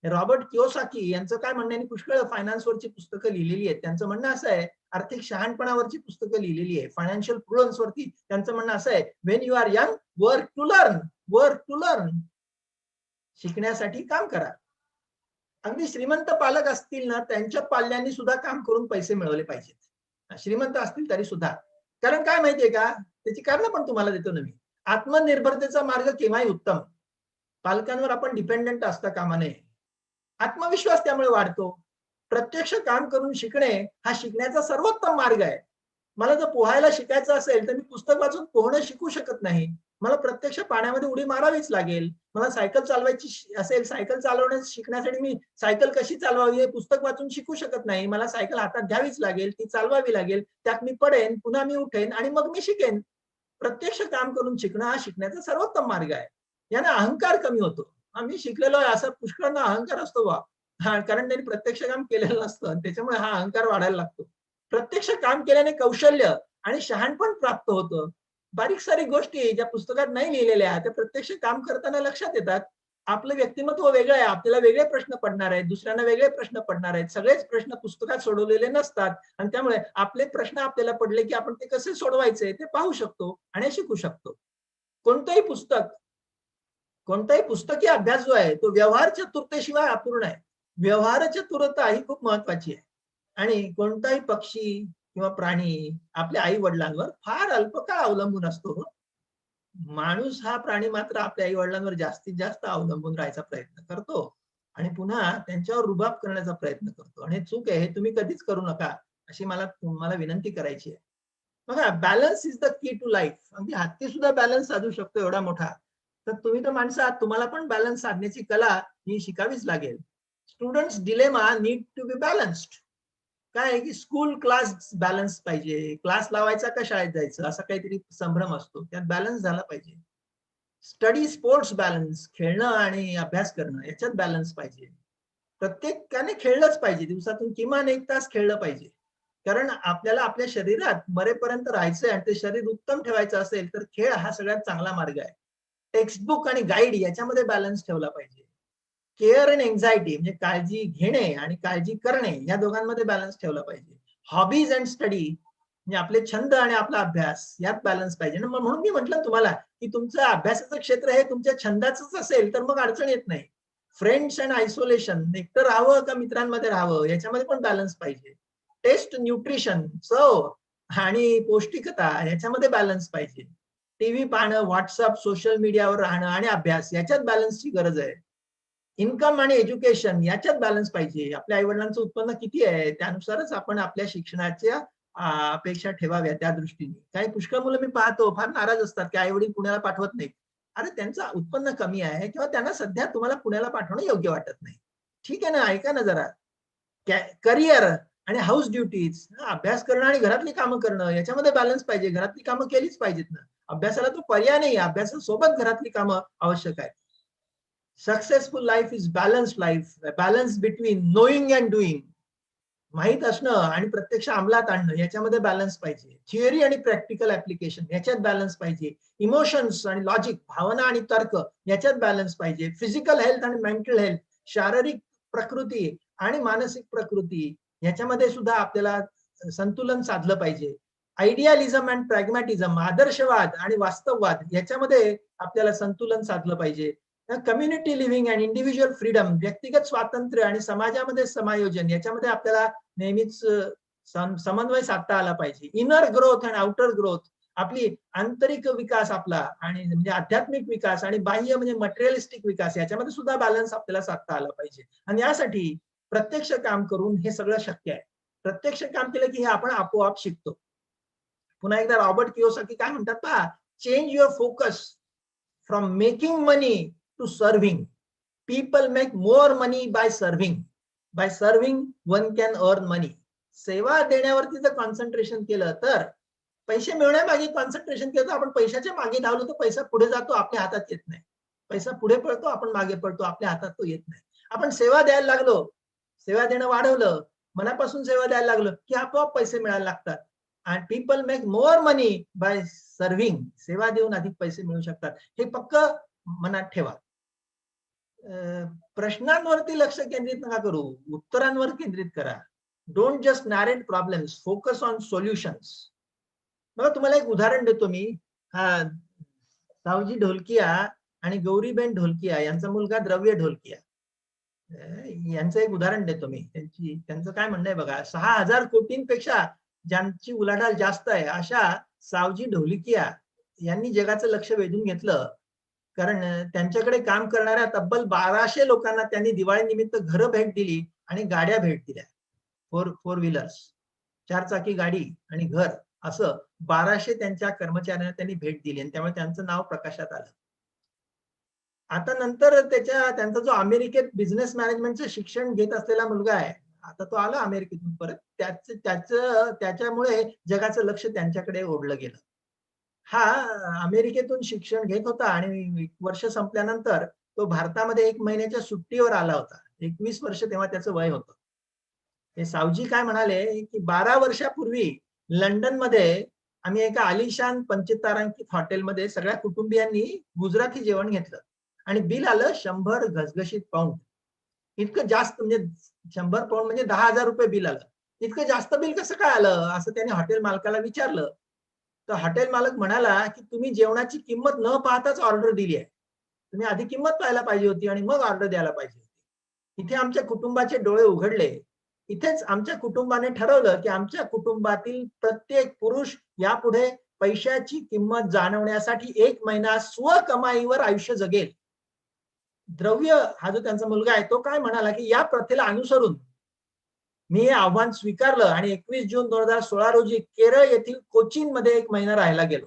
रॉबर्ट कियोसाकी यांचं काय म्हणणं, पुष्कळ फायनान्सवरची पुस्तकं लिहिलेली आहेत. त्यांचं म्हणणं असं आहे, आर्थिक शहाणपणावरची पुस्तकं लिहिलेली आहे, फायनान्शियल प्रुडन्स वरती त्यांचं म्हणणं असं आहे, when you are young work to learn, work to learn. शिकण्यासाठी काम करा. अगदी श्रीमंत पालक असतील ना, त्यांच्या पाल्यांनी सुद्धा काम करून पैसे मिळवले पाहिजेत, श्रीमंत असतील तरी सुद्धा. कारण काय माहितीये का, त्याची कारण पण तुम्हाला देतो ना मी. आत्मनिर्भरतेचा मार्ग केव्हाही उत्तम. पालकांवर आपण डिपेंडंट असता कामा नये. आत्मविश्वास त्यामुळे वाढतो. प्रत्यक्ष काम करून शिकणे हा शिकण्याचा सर्वोत्तम मार्ग आहे. मला जर पोहायला शिकायचं असेल तर मी पुस्तक वाचून पोहणं शिकू शकत नाही, मला प्रत्यक्ष पाण्यामध्ये उडी मारावीच लागेल. मला सायकल चालवायची असेल, सायकल चालवण्यास शिकण्यासाठी मी सायकल कशी चालवावी हे पुस्तक वाचून शिकू शकत नाही, मला सायकल हातात घ्यावीच लागेल, ती चालवावी लागेल, त्यात मी पडेन, पुन्हा मी उठेन आणि मग मी शिकेन. प्रत्यक्ष काम करून शिकणं हा शिकण्याचा सर्वोत्तम मार्ग आहे. याने अहंकार कमी होतो. आम्ही शिकलेलो आहे असा पुष्कळांना अहंकार असतो बा, कारण त्यांनी प्रत्यक्ष काम केलेलं नसतं, त्याच्यामुळे हा अहंकार वाढायला लागतो. प्रत्यक्ष काम केल्याने कौशल्य आणि शहाणपण प्राप्त होतं. बारीक सारीक गोष्टी ज्या पुस्तकात नाही लिहिलेल्या त्या प्रत्यक्ष काम करताना लक्षात येतात. आपलं व्यक्तिमत्व वेगळं आहे, आपल्याला वेगळे प्रश्न पडणार आहेत, दुसऱ्यांना वेगळे प्रश्न पडणार आहेत. सगळेच प्रश्न पुस्तकात सोडवलेले नसतात आणि त्यामुळे आपले प्रश्न आपल्याला पडले की आपण ते कसे सोडवायचे ते पाहू शकतो आणि शिकू शकतो. कोणताही पुस्तकी अभ्यास जो आहे तो व्यवहार चतुरतेशिवाय अपूर्ण आहे. व्यवहार चतुरता ही खूप महत्वाची आहे. आणि कोणताही पक्षी किंवा प्राणी आपल्या आई वडिलांवर फार अल्पकाळ अवलंबून असतो. माणूस हा प्राणी मात्र आपल्या आई वडिलांवर जास्तीत जास्त अवलंबून राहायचा प्रयत्न करतो आणि पुन्हा त्यांच्यावर रुबाब करण्याचा प्रयत्न करतो. आणि हे चूक आहे, हे तुम्ही कधीच करू नका अशी मला तुम्हाला विनंती करायची आहे. बघा, balance is the key to life. अगदी हत्ती सुद्धा बॅलन्स साधू शकतो एवढा मोठा. तर तुम्ही तर माणसं आहात, तुम्हाला पण बॅलन्स साधण्याची कला ही शिकावीच लागेल. Students dilemma need to be balanced. काय आहे की स्कूल क्लास बॅलन्स पाहिजे, क्लास लावायचा का शाळेत जायचं असा काहीतरी संभ्रम असतो, त्यात बॅलन्स झाला पाहिजे. स्टडी स्पोर्ट्स बॅलन्स, खेळणं आणि अभ्यास करणं याच्यात बॅलन्स पाहिजे. प्रत्येकाने खेळलंच पाहिजे, दिवसातून किमान 1 तास खेळलं पाहिजे. कारण आपल्याला आपल्या शरीरात मरेपर्यंत राहायचंय आणि ते शरीर उत्तम ठेवायचं असेल तर खेळ हा सगळ्यात चांगला मार्ग आहे. टेक्स्टबुक आणि गाईड याच्यामध्ये बॅलन्स ठेवला पाहिजे. केअर अँड एन्झायटी म्हणजे काळजी घेणे आणि काळजी करणे या दोघांमध्ये बॅलन्स ठेवला पाहिजे. हॉबीज अँड स्टडी म्हणजे आपले छंद आणि आपला अभ्यास यात बॅलन्स पाहिजे. म्हणून मी म्हटलं तुम्हाला की तुमचं अभ्यासाचं क्षेत्र हे तुमच्या छंदाचंच असेल तर मग अडचण येत नाही. फ्रेंड्स अँड आयसोलेशन, एकटं राहावं का मित्रांमध्ये राहावं याच्यामध्ये पण बॅलन्स पाहिजे. टेस्ट, न्यूट्रिशन, चव आणि पौष्टिकता याच्यामध्ये बॅलन्स पाहिजे. टीव्ही पाहणं, व्हॉट्सअप, सोशल मीडियावर राहणं आणि अभ्यास याच्यात बॅलन्सची गरज आहे. इन्कम आणि एज्युकेशन याच्यात बॅलन्स पाहिजे. आपल्या आई वडिलांचं उत्पन्न किती आहे त्यानुसारच आपण आपल्या शिक्षणाच्या अपेक्षा ठेवाव्या त्या दृष्टीने. काही पुष्कळ मुलं मी पाहतो फार नाराज असतात की आई वडील पुण्याला पाठवत नाहीत. अरे त्यांचं उत्पन्न कमी आहे किंवा त्यांना सध्या तुम्हाला पुण्याला पाठवणं योग्य वाटत नाही. ठीक आहे ना, ऐका ना जरा. करिअर आणि हाऊस ड्युटीज, अभ्यास करणं आणि घरातली कामं करणं याच्यामध्ये बॅलन्स पाहिजे. घरातली कामं केलीच पाहिजेत ना. अभ्यासाला तो पर्याय नाही. अभ्यासासोबत घरातली कामं आवश्यक आहेत. Successful life is balance life. Balance between knowing and doing. माहित असणं आणि प्रत्यक्ष अंमलात आणणं याच्यामध्ये बॅलन्स पाहिजे. थिअरी आणि प्रॅक्टिकल ऍप्लिकेशन याच्यात बॅलन्स पाहिजे. इमोशन्स आणि लॉजिक, भावना आणि तर्क याच्यात बॅलन्स पाहिजे. फिजिकल हेल्थ आणि मेंटल हेल्थ, शारीरिक प्रकृती आणि मानसिक प्रकृती याच्यामध्ये सुद्धा आपल्याला संतुलन साधलं पाहिजे. आयडियालिझम अँड प्रॅग्मॅटिझम, आदर्शवाद आणि वास्तववाद याच्यामध्ये आपल्याला संतुलन साधलं पाहिजे. Community living and individual freedom, व्यक्तिगत स्वातंत्र्य आणि समाजामध्ये समायोजन याच्यामध्ये आपल्याला नेहमीच समन्वय साधता आला पाहिजे. Inner growth and outer growth, आपली आंतरिक विकास आपला आणि म्हणजे आध्यात्मिक विकास आणि बाह्य म्हणजे मटेरियलिस्टिक विकास याच्यामध्ये सुद्धा बॅलन्स आपल्याला साधता आला पाहिजे. आणि यासाठी प्रत्यक्ष काम करून हे सगळं शक्य आहे. प्रत्यक्ष काम केलं की हे आपण आपोआप शिकतो. पुन्हा एकदा रॉबर्ट कियोसाकी काय म्हणतात पहा, change your focus from making money to serving. People make more money by serving. By serving one can earn money. सेवा देण्यावरती जर कॉन्सन्ट्रेशन केलं तर, पैसे मिळण्यामागे कॉन्सन्ट्रेशन केलं तर आपण पैशाच्या मागे धावलो तर पैसा पुढे जातो, आपल्या हातात येत नाही. पैसा पुढे पळतो, आपण मागे पळतो, आपल्या हातात तो येत नाही. आपण सेवा द्यायला लागलो, सेवा देणं वाढवलं, मनापासून सेवा द्यायला लागलो की आपोआप पैसे मिळायला लागतात. आणि people make more money by serving. सेवा देऊन अधिक पैसे मिळू शकतात. हे पक्क मनात ठेवा. प्रश्नांवरती लक्ष केंद्रित नका करू, उत्तरांवर केंद्रित करा. Don't just narrate problems, focus on solutions. बघा तुम्हाला एक उदाहरण देतो मी. हा सावजी ढोलकिया आणि गौरीबेन ढोलकिया यांचा मुलगा द्रव्य ढोलकिया यांचं एक उदाहरण देतो मी. त्यांचं काय म्हणणं आहे बघा. 6,000 कोटींपेक्षा ज्यांची उलाढाल जास्त आहे अशा सावजी ढोलकिया यांनी जगाचं लक्ष वेधून घेतलं. कारण त्यांच्याकडे काम करणाऱ्या तब्बल 1200 लोकांना त्यांनी दिवाळी निमित्त घरं भेट दिली आणि गाड्या भेट दिल्या. फोर व्हीलर्स, 4 चाकी गाडी आणि घर, असं 1200 त्यांच्या कर्मचाऱ्यांना त्यांनी भेट दिली आणि त्यामुळे त्यांचं नाव प्रकाशात आलं. आता नंतर त्यांचा जो अमेरिकेत बिझनेस मॅनेजमेंटचं शिक्षण घेत असलेला मुलगा आहे, आता तो आला अमेरिकेतून परत, त्याच्यामुळे जगाचं लक्ष त्यांच्याकडे ओढलं गेलं. हा अमेरिकेतून शिक्षण घेत होता आणि वर्ष संपल्यानंतर तो भारतामध्ये 1 महिन्याच्या सुट्टीवर आला होता. 21 वर्ष तेव्हा त्याचं वय होतं. हे सावजी काय म्हणाले की 12 वर्षापूर्वी लंडनमध्ये आम्ही एका आलिशान पंचतारांकित हॉटेलमध्ये सगळ्या कुटुंबियांनी गुजराती जेवण घेतलं आणि बिल आलं 100 घसघशीत पाऊंड. इतकं जास्त, म्हणजे 100 पाऊंड म्हणजे 10,000 रुपये बिल आलं. इतकं जास्त बिल कसं काय आलं असं त्यांनी हॉटेल मालकाला विचारलं. तर हॉटेल मालक म्हणाला की तुम्ही जेवणाची किंमत न पाहताच ऑर्डर दिली आहे. तुम्ही आधी किंमत पाहायला पाहिजे होती आणि मग ऑर्डर द्यायला पाहिजे होती. इथे आमच्या कुटुंबाचे डोळे उघडले. इथेच आमच्या कुटुंबाने ठरवलं की आमच्या कुटुंबातील प्रत्येक पुरुष यापुढे पैशाची किंमत जाणवण्यासाठी 1 महिना स्वकमाईवर आयुष्य जगेल. द्रव्य हा जो त्यांचा मुलगा आहे तो काय म्हणाला की या प्रथेला अनुसरून मी हे आव्हान स्वीकारलं आणि 21 जून 2016 रोजी केरळ येथील कोचीन मध्ये 1 महिना राहायला गेलो.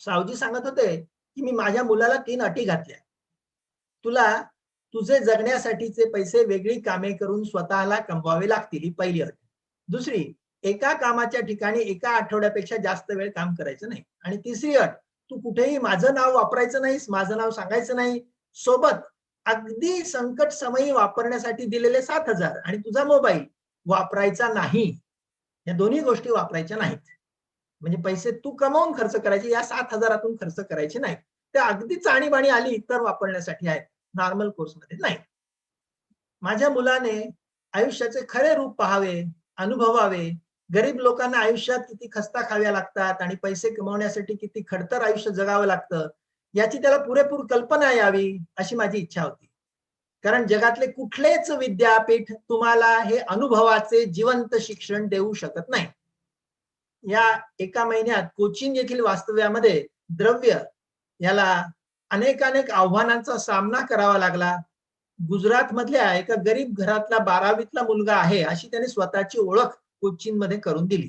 सावजी सांगत होते की मी माझ्या मुलाला 3 अटी घातल्या. तुला तुझे जगण्यासाठीचे पैसे वेगळी कामे करून स्वतःला कमवावे लागतील, ही पहिली अट. दुसरी, एका कामाच्या ठिकाणी एका आठवड्यापेक्षा जास्त वेळ काम करायचं नाही. आणि तिसरी अट, तू कुठेही माझं नाव वापरायचं नाहीस, माझं नाव सांगायचं नाही. सोबत अगदी संकट समयी वापरण्यासाठी दिलेले 7,000 आणि तुझा मोबाईल वापरायचा नाही. या दोन्ही गोष्टी वापरायच्या नाहीत. म्हणजे पैसे तू कमावून खर्च करायचे, या 7,000तून खर्च करायचे नाही. ते अगदीच आणीबाणी आली तर वापरण्यासाठी आहेत, नॉर्मल कोर्समध्ये नाही. माझ्या मुलाने आयुष्याचे खरे रूप पाहावे, अनुभवावे. गरीब लोकांना आयुष्यात किती खस्ता खाव्या लागतात आणि पैसे कमवण्यासाठी किती खडतर आयुष्य जगावं लागतं याची त्याला पुरेपूर कल्पना यावी अशी माझी इच्छा होती. कारण जगातले कुठलेच विद्यापीठ तुम्हाला हे अनुभवाचे जिवंत शिक्षण देऊ शकत नाही. या 1 महिन्यात कोचीन येथील वास्तव्यामध्ये द्रव्य याला अनेक आव्हानांचा सामना करावा लागला. गुजरात मधल्या एका गरीब घरातला 12वीतला मुलगा आहे अशी त्याने स्वतःची ओळख कोचीन मध्ये करून दिली.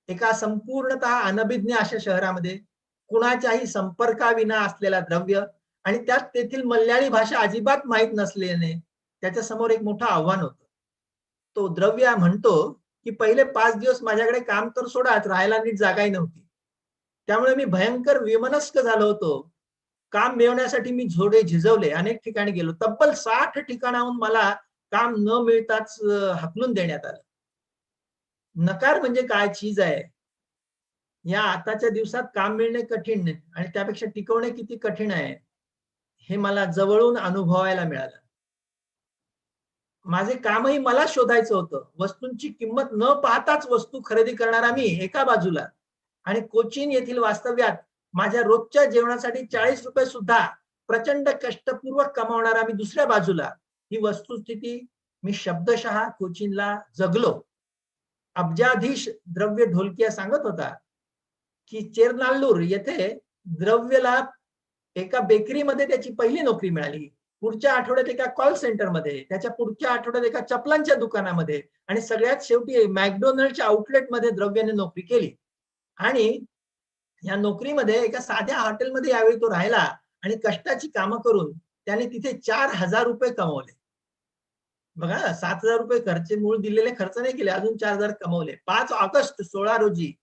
एका संपूर्णतः अनभिज्ञ अशा शहरामध्ये कुणाच्याही संपर्काविना असलेला द्रव्य आणि त्यात तेथील मल्याळी भाषा अजिबात माहीत नसल्याने त्याच्या समोर एक मोठं आव्हान होतं. तो द्रव्य म्हणतो की पहिले 5 दिवस माझ्याकडे काम तर सोडाच, राहायला नीट जागाही नव्हती. त्यामुळे मी भयंकर विमनस्क झालो होतो. काम मिळवण्यासाठी मी झोडे झिजवले, अनेक ठिकाणी गेलो. तब्बल 60 ठिकाणाहून मला काम न मिळताच हाकलून देण्यात आलं. नकार म्हणजे काय चीज आहे. या आताच्या दिवसात काम मिळणे कठीण आणि त्यापेक्षा टिकवणे किती कठीण आहे, हे मला जवळून अनुभवायला मिळालं. माझे कामही मला शोधायचं होतं. वस्तूंची किंमत न पाहताच वस्तू खरेदी करणारा मी एका बाजूला आणि कोचीन येथील वास्तव्यात माझ्या रोजच्या जेवणासाठी ₹40 सुद्धा प्रचंड कष्टपूर्वक कमावणारा मी दुसऱ्या बाजूला. ही वस्तुस्थिती मी शब्दशः कोचीनला जगलो. अब्जाधीश द्रव्य ढोलकिया सांगत होता की चेरनाल्लूर येथे द्रव्यला एका बेकरीमध्ये त्याची पहिली नोकरी मिळाली. पुढच्या आठवड्यात एका कॉल सेंटरमध्ये, त्याच्या पुढच्या आठवड्यात एका चपलांच्या दुकानामध्ये आणि सगळ्यात शेवटी मॅकडोनल्डच्या आउटलेटमध्ये द्रव्याने नोकरी केली. आणि या नोकरीमध्ये एका साध्या हॉटेलमध्ये यावेळी तो राहिला आणि कष्टाची कामं करून त्याने तिथे ₹4000 कमवले. बघा, ₹7000 खर्च, मूळ दिलेले खर्च नाही केले, अजून 4000 कमवले. 5 ऑगस्ट 16 रोजी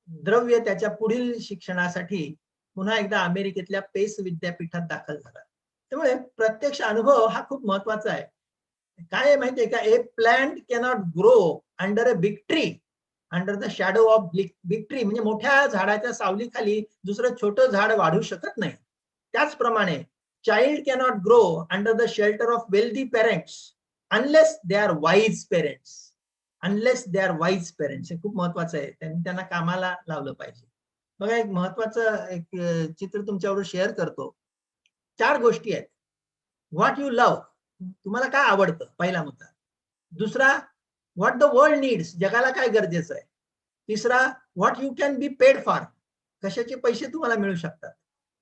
द्रव्य त्याच्या पुढील शिक्षणासाठी पुन्हा एकदा अमेरिकेतल्या पेस विद्यापीठात दाखल झाला. त्यामुळे प्रत्यक्ष अनुभव हा खूप महत्वाचा आहे. काय आहे माहितीये का, a plant cannot grow under a big tree, under the shadow of big tree. म्हणजे मोठ्या झाडाच्या सावलीखाली दुसरं छोटं झाड वाढू शकत नाही. त्याचप्रमाणे child cannot grow under the shelter of wealthy parents unless they are wise parents. Unless they are wise parents, हे खूप महत्वाचं आहे. त्यांना कामाला लावलं पाहिजे. बघा, एक महत्वाचं एक चित्र तुमच्याबरोबर शेअर करतो. 4 गोष्टी आहेत. व्हॉट यू लव्ह, तुम्हाला काय आवडतं, पहिला मुद्दा. दुसरा, व्हॉट द वर्ल्ड नीड्स, जगाला काय गरजेचं आहे. तिसरा, what you can be paid for, कशाचे पैसे तुम्हाला मिळू शकतात.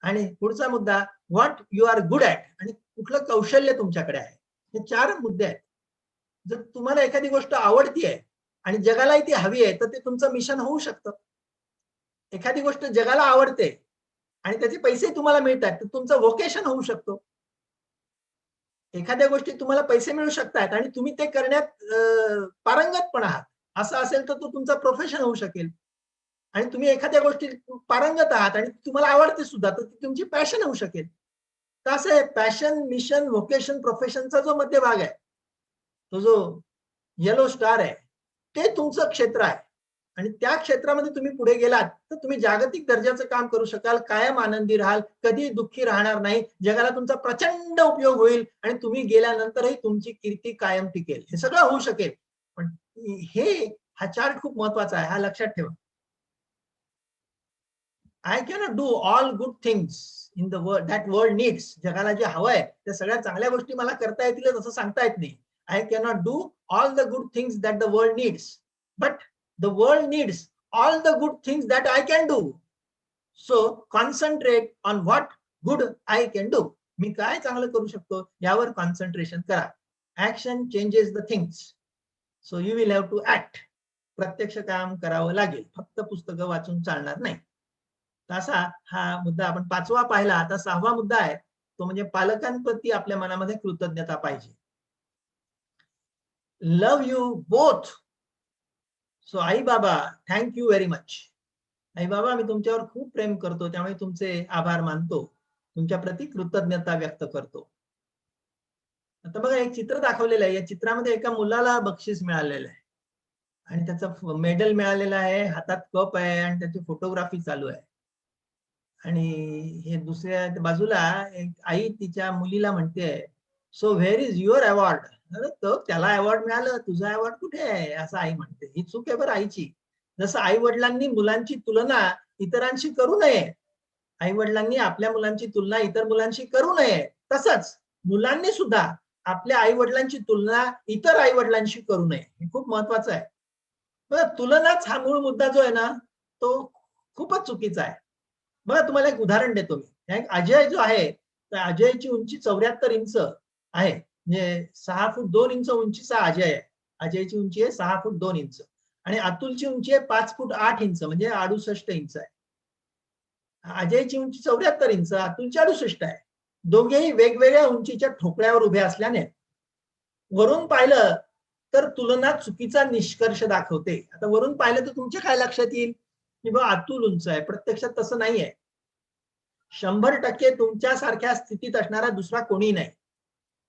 आणि पुढचा मुद्दा, what you are good at, आणि कुठलं कौशल्य तुमच्याकडे आहे. हे 4 मुद्दे आहेत. जर तुम्हाला एखादी गोष्ट आवडतीये आणि जगालाही ती हवी आहे, तर ते तुमचं मिशन होऊ शकतं. एखादी गोष्ट जगाला आवडते आणि त्याचे पैसे तुम्हाला मिळतात, तर तुमचं व्होकेशन होऊ शकतो. एखाद्या गोष्टीत तुम्हाला पैसे मिळू शकतात आणि तुम्ही ते करण्यात पारंगत पण आहात, असं असेल तर तो तुमचा प्रोफेशन होऊ शकेल. आणि तुम्ही एखाद्या गोष्टीत पारंगत आहात आणि तुम्हाला आवडते सुद्धा, तर ती तुमची पॅशन होऊ शकेल. तर असं आहे, पॅशन, मिशन, व्होकेशन, प्रोफेशनचा जो मध्यभाग आहे, तो जो येलो स्टार आहे, ते तुमचं क्षेत्र आहे. आणि त्या क्षेत्रामध्ये तुम्ही पुढे गेलात तर तुम्ही जागतिक दर्जाचं काम करू शकाल, कायम आनंदी राहाल, कधी दुःखी राहणार नाही, जगाला तुमचा प्रचंड उपयोग होईल आणि तुम्ही गेल्यानंतरही तुमची कीर्ती कायम टिकेल. हे सगळं होऊ शकेल. पण हा चार्ट खूप महत्वाचा आहे, हा लक्षात ठेवा. I cannot do all good things in the world that world needs. जगाला जे हवंय त्या सगळ्या चांगल्या गोष्टी मला करता येतील असं सांगता येत नाही. I cannot do all the good things that the world needs, but the world needs all the good things that I can do. So concentrate on what good I can do. मी काय चांगलं करू शकतो यावर concentration करा. Action changes the things. So you will have to act. प्रत्यक्ष काम करावं लागेल, फक्त पुस्तकं वाचून चालणार नाही. तसा हा मुद्दा आपण 5वा पाहिला. आता 6वा मुद्दा आहे, तो म्हणजे पालकांप्रती आपल्या मनामध्ये कृतज्ञता पाहिजे. Love you both. सो आई बाबा, थँक यू व्हेरी मच. आई बाबा, मी तुमच्यावर खूप प्रेम करतो, त्यामुळे तुमचे आभार मानतो, तुमच्या प्रती कृतज्ञता व्यक्त करतो. आता बघा, एक चित्र दाखवलेलं आहे. या चित्रामध्ये एका मुलाला बक्षीस मिळालेलं आहे आणि त्याचं मेडल मिळालेलं आहे, हातात कप आहे आणि त्याची फोटोग्राफी चालू आहे. आणि हे दुसऱ्या बाजूला एक आई तिच्या मुलीला म्हणते, so where is your award. तो त्याला अवॉर्ड मिळालं, तुझा अवॉर्ड कुठे आहे, असं आई म्हणते. ही चूक आहे बरं आईची. जसं आई वडिलांनी मुलांची तुलना इतरांशी करू नये, आई वडिलांनी आपल्या मुलांची तुलना इतर मुलांशी करू नये, तसंच मुलांनी सुद्धा आपल्या आई वडिलांची तुलना इतर आई वडिलांशी करू नये. हे खूप महत्वाचं आहे. बघा, तुलनाच हा मूळ मुद्दा जो आहे ना, तो खूपच चुकीचा आहे. बघा, तुम्हाला एक उदाहरण देतो मी. अजय जो आहे, तर अजयची उंची 74 इंच आहे. म्हणजे 6 फूट 2 इंच उंचीचा अजय आहे. अजयची उंची आहे 6 फूट 2 इंच आणि अतुलची उंची आहे 5 फूट 8 इंच, म्हणजे 68 इंच आहे. अजयची उंची 74 इंच, अतुलची 68 आहे. दोघेही वेगवेगळ्या उंचीच्या ठोकळ्यावर उभे असल्याने वरून पाहिलं तर तुलना चुकीचा निष्कर्ष दाखवते. आता वरून पाहिलं तर तुमच्या काय लक्षात येईल की बा अतुल उंच आहे. प्रत्यक्षात तसं नाहीये. 100% तुमच्यासारख्या स्थितीत असणारा दुसरा कोणी नाही.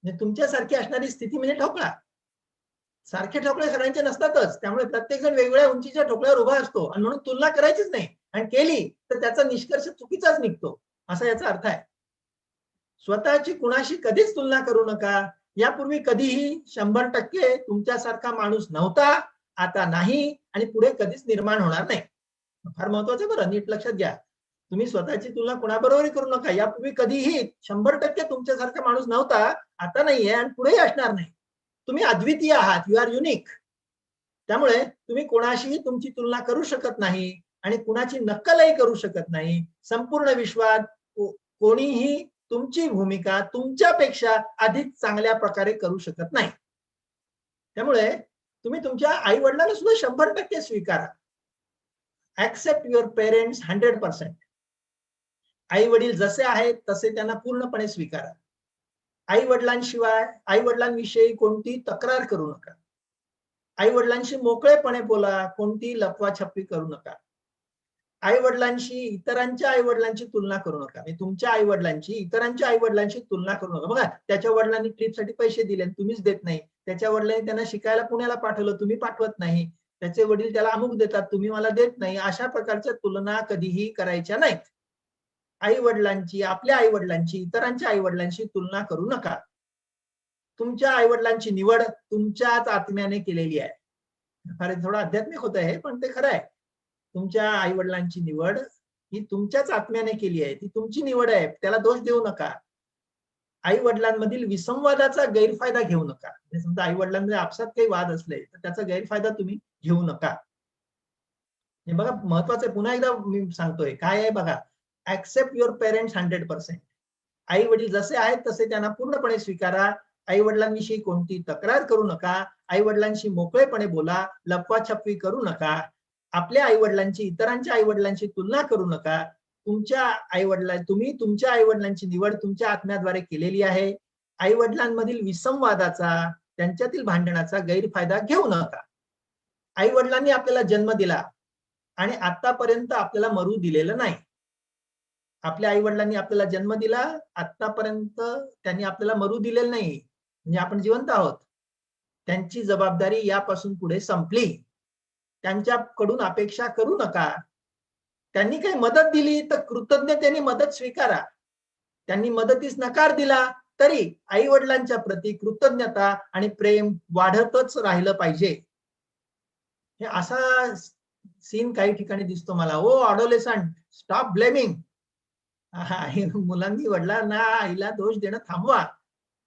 म्हणजे तुमच्यासारखी असणारी स्थिती म्हणजे ठोकळा. सारखे ठोकळे सगळ्यांचे नसतातच. त्यामुळे प्रत्येक जण वेगवेगळ्या उंचीच्या ठोकळ्यावर उभा असतो आणि म्हणून तुलना करायचीच नाही. आणि केली तर त्याचा निष्कर्ष चुकीचाच निघतो, असा याचा अर्थ आहे. स्वतःची कुणाशी कधीच तुलना करू नका. यापूर्वी कधीही 100% तुमच्यासारखा माणूस नव्हता, आता नाही आणि पुढे कधीच निर्माण होणार नाही. फार महत्वाचं बरं, नीट लक्षात घ्या. तुम्ही स्वतःची तुलना कुणाबरोबरही करू नका. यापूर्वी कधीही 100% तुमच्यासारखा माणूस नव्हता, आता नाहीये आणि पुढेही असणार नाही. तुम्ही अद्वितीय आहात. You are unique. त्यामुळे तुम्ही कोणाशीही तुमची तुलना करू शकत नाही आणि कुणाची नक्कलही करू शकत नाही. संपूर्ण विश्वात कोणीही तुमची भूमिका तुमच्यापेक्षा अधिक चांगल्या प्रकारे करू शकत नाही. त्यामुळे तुम्ही तुमच्या आई वडिलांना सुद्धा 100% स्वीकारा. Accept your parents 100%. आई वडील जसे आहेत तसे त्यांना पूर्णपणे स्वीकारा. आई वडिलांविषयी कोणती तक्रार करू नका. आई वडिलांशी मोकळेपणे बोला, कोणती लपवाछपवी करू नका. आई वडिलांशी इतरांच्या आई वडिलांची तुलना करू नका. म्हणजे तुमच्या आई वडिलांची इतरांच्या आई वडिलांशी तुलना करू नका. बघा, त्याच्या वडिलांनी ट्रिपसाठी पैसे दिले तुम्हीच देत नाही. त्याच्या वडिलांनी त्यांना शिकायला पुण्याला पाठवलं, तुम्ही पाठवत नाही. त्याचे वडील त्याला अमुक देतात, तुम्ही मला देत नाही. अशा प्रकारच्या तुलना कधीही करायच्या नाहीत. आई वडिलांची, आपल्या आई वडिलांची इतरांच्या आई वडिलांशी तुलना करू नका. तुमच्या आई वडिलांची निवड तुमच्याच आत्म्याने केलेली आहे. फार थोडं आध्यात्मिक होत आहे, पण ते खरं आहे. तुमच्या आई वडिलांची निवड ही तुमच्याच आत्म्याने केली आहे. ती तुमची निवड आहे, त्याला दोष देऊ नका. आई वडिलांमधील विसंवादाचा गैरफायदा घेऊ नका. समजा आई वडिलांमध्ये आपसात काही वाद असले तर त्याचा गैरफायदा तुम्ही घेऊ नका. हे बघा महत्वाचं आहे, पुन्हा एकदा मी सांगतोय काय आहे बघा. Accept your parents 100%. आई वडील जसे आहेत तसे त्यांना पूर्णपणे स्वीकारा. आई वडिलांविषयी कोणती तक्रार करू नका. आई वडिलांशी मोकळेपणे बोला, लपवाछपवी करू नका. आपल्या आई वडिलांची इतरांच्या आई वडिलांची तुलना करू नका. तुम्ही तुमच्या आई वडिलांची निवड तुमच्या आत्म्याद्वारे केलेली आहे. आई वडिलांमधील विसंवादाचा, त्यांच्यातील भांडणाचा गैरफायदा घेऊ नका. आई वडिलांनी आपल्याला जन्म दिला आणि आतापर्यंत आपल्याला मरू दिलेलं नाही. आपल्या आई वडिलांनी आपल्याला जन्म दिला, आतापर्यंत त्यांनी आपल्याला मरू दिलेलं नाही. म्हणजे आपण जिवंत आहोत. त्यांची जबाबदारी यापासून पुढे संपली. त्यांच्याकडून अपेक्षा करू नका. त्यांनी काही मदत दिली तर कृतज्ञतेने मदत स्वीकारा. त्यांनी मदतीस नकार दिला तरी आई वडिलांच्या प्रती कृतज्ञता आणि प्रेम वाढतच राहिलं पाहिजे. हे असा सीन काही ठिकाणी दिसतो मला. ओ अडोलेसंट, स्टॉप ब्लेमिंग. मुलांनी वडिलांना आईला दोष देणं थांबवा.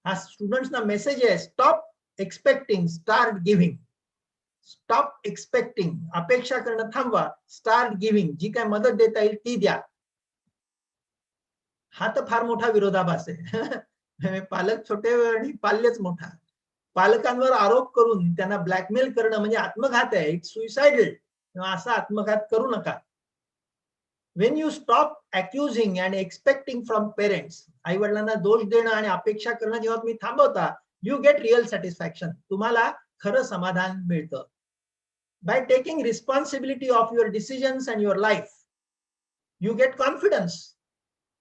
हा स्टुडंट्सना मेसेज आहे. Stop expecting, start giving. Stop expecting, अपेक्षा करणं थांबवा. स्टार्ट गिव्हिंग, जी काय मदत देता येईल ती द्या. हा तर फार मोठा विरोधाभास आहे. पालक छोटे आणि पाल्यच मोठा. पालकांवर आरोप करून त्यांना ब्लॅकमेल करणं म्हणजे आत्मघात आहे. It's suicidal. असा आत्मघात करू नका. When you stop accusing and expecting from parents, आई वडिलांना दोष देणं आणि अपेक्षा करणं जेव्हा तुम्ही थांबवता, you get real satisfaction. तुम्हाला खरं समाधान मिळतं. By taking responsibility of your decisions and your life, you get confidence.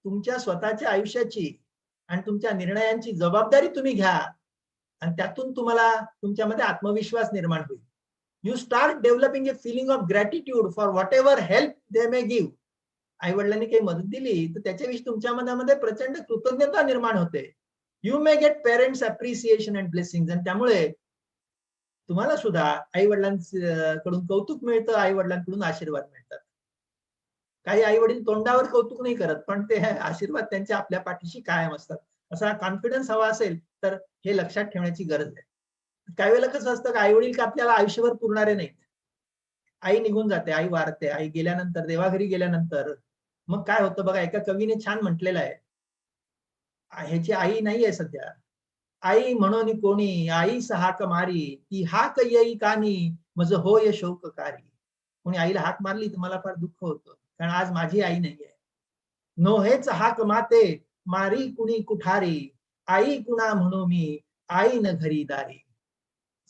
तुमच्या स्वतःच्या आयुष्याची आणि तुमच्या निर्णयांची जबाबदारी तुम्ही घ्या आणि त्यातून तुम्हाला तुमच्यामध्ये आत्मविश्वास निर्माण होईल. You start developing a feeling of gratitude for whatever help they may give. आई वडिलांनी काही मदत दिली तर त्याच्याविषयी तुमच्या मनामध्ये प्रचंड कृतज्ञता निर्माण होते. You may gate parents appreciation and blessing. आणि त्यामुळे तुम्हाला सुद्धा आई वडिलांकडून कौतुक मिळतं, आई वडिलांकडून आशीर्वाद मिळतात. काही आई वडील तोंडावर कौतुक नाही करत, पण ते आशीर्वाद त्यांच्या आपल्या पाठीशी कायम असतात. असा कॉन्फिडन्स हवा असेल तर हे लक्षात ठेवण्याची गरज आहे. काही वेळेला कसं असतं की आई वडील का आपल्याला आयुष्यभर पुरणारे नाहीत. आई निघून जाते, आई वारते, आई गेल्यानंतर, देवाघरी गेल्यानंतर मग काय होतं बघा. एका कवीने छान म्हटलेलं आहे, ह्याची आई नाहीये सध्या. आई म्हणून कोणी आईस हाक मारी, ती हाक येई कानी मज होय शोककारी. कोणी आईला हाक मारली तर मला फार दुःख होतं, कारण आज माझी आई नाहीये. नोहेच हाक माते मारी कुणी कुठारी, आई कुणा म्हणू मी आई न घरी दारी.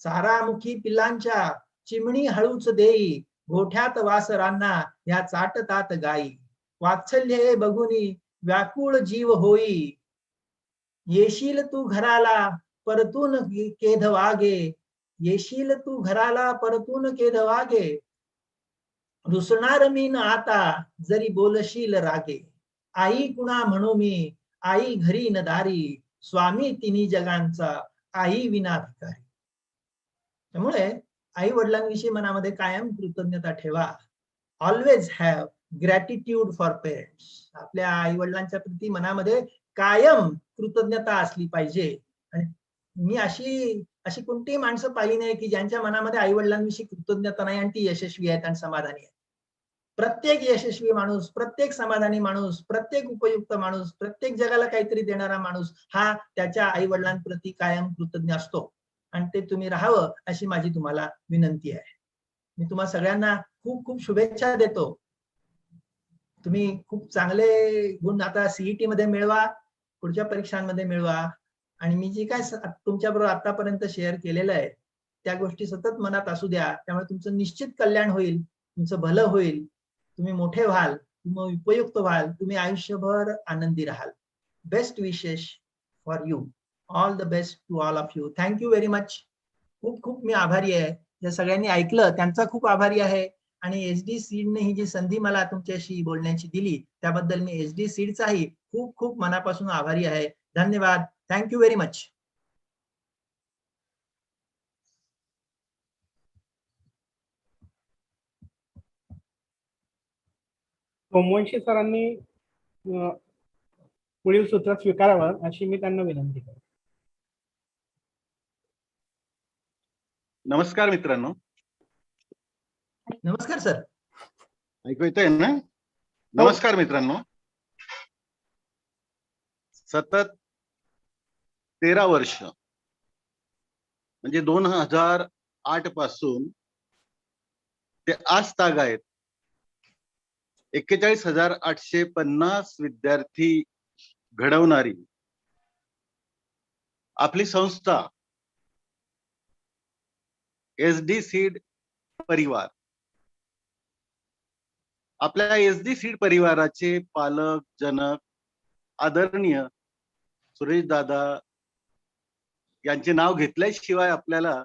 सारामुखी पिल्लांच्या चिमणी हळूच देई, गोठ्यात वासरांना ह्या चाटतात गाई. वात्सल्य हे बघुनी व्याकुळ जीव होई, येशील तू घराला परतून केध वागे, येशील तू घराला परतून केध वागे. रुसणार मी न आता जरी बोलशील रागे, आई कुणा म्हणू मी आई घरी न दारी, स्वामी तिन्ही जगांचा आई विना भिकारी. त्यामुळे आई वडिलांविषयी मनामध्ये कायम कृतज्ञता ठेवा. Always have gratitude for parents. आपल्या आई वडिलांच्या प्रती मनामध्ये कायम कृतज्ञता असली पाहिजे. आणि मी अशी अशी कोणतीही माणसं पाहिली नाही की ज्यांच्या मनामध्ये आई वडिलांविषयी कृतज्ञता नाही आणि ती यशस्वी आहेत आणि समाधानी आहेत. प्रत्येक यशस्वी माणूस, प्रत्येक समाधानी माणूस, प्रत्येक उपयुक्त माणूस, प्रत्येक जगाला काहीतरी देणारा माणूस हा त्याच्या आई वडिलांप्रती कायम कृतज्ञ असतो. आणि ते तुम्ही राहावं अशी माझी तुम्हाला विनंती आहे. मी तुम्हा सगळ्यांना खूप खूप शुभेच्छा देतो. तुम्ही खूप चांगले गुण आता सीईटी मध्ये मिळवा, पुढच्या परीक्षांमध्ये मिळवा. आणि मी जे काय तुमच्याबरोबर आतापर्यंत शेअर केलेलं आहे त्या गोष्टी सतत मनात असू द्या. त्यामुळे तुमचं निश्चित कल्याण होईल, तुमचं भलं होईल, तुम्ही मोठे व्हाल, तुम्ही उपयुक्त व्हाल, तुम्ही आयुष्यभर आनंदी राहाल. Best wishes for you. All the best to all of you. Thank you very much. खूप खूप मी आभारी आहे. ज्या सगळ्यांनी ऐकलं त्यांचा खूप आभारी आहे. आणि एसडी सीडने ही जी संधी मला तुमच्याशी बोलण्याची दिली त्याबद्दल मी एसडी सीडचाही खूप खूप मनापासून आभारी आहे. धन्यवाद. Thank you very much. सोमवंशी सरांनी पुढील सूत्र स्वीकारावं अशी मी त्यांना विनंती करतो. नमस्कार मित्रांनो. नमस्कार सर. ऐकू येतंय ना? नमस्कार मित्रांनो. सतत 13 वर्ष म्हणजे 2008 पासून ते आज तागायत 41,850 विद्यार्थी घडवणारी आपली संस्था एसडी सीड परिवार. आपल्या एसडी सीड परिवाराचे पालक जनक आदरणीय सुरेश दादा यांचे नाव घेतल्याशिवाय आपल्याला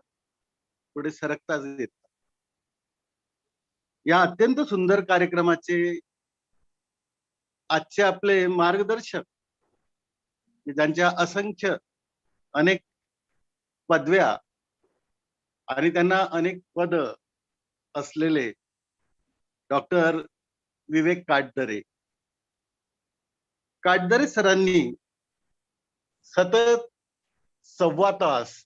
पुढे सरकताच येत. या अत्यंत सुंदर कार्यक्रमाचे आजचे आपले मार्गदर्शक, ज्यांच्या असंख्य अनेक पदव्या आणि त्यांना अनेक पद असलेले डॉक्टर विवेक काटदरे. काटदरे सरांनी सतत सव्वा तास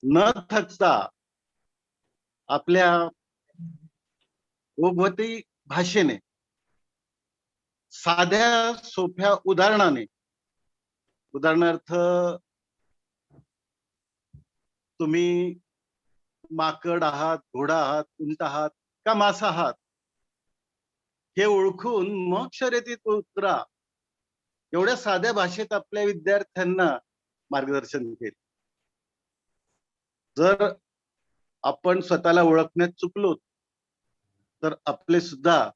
न थकता आपल्या ओघवती भाषेने, साध्या सोप्या उदाहरणाने, उदाहरणार्थ तुम्ही माकड आहात, घोडा आहात, उंट आहात का मासा आहात हे ओळखून मग शर्यतीत उतरा, एवढ्या साध्या भाषेत आपल्या विद्यार्थ्यांना मार्गदर्शन केले. जर आपण स्वतःला ओळखण्यात चुकलो तर आपले सुद्धा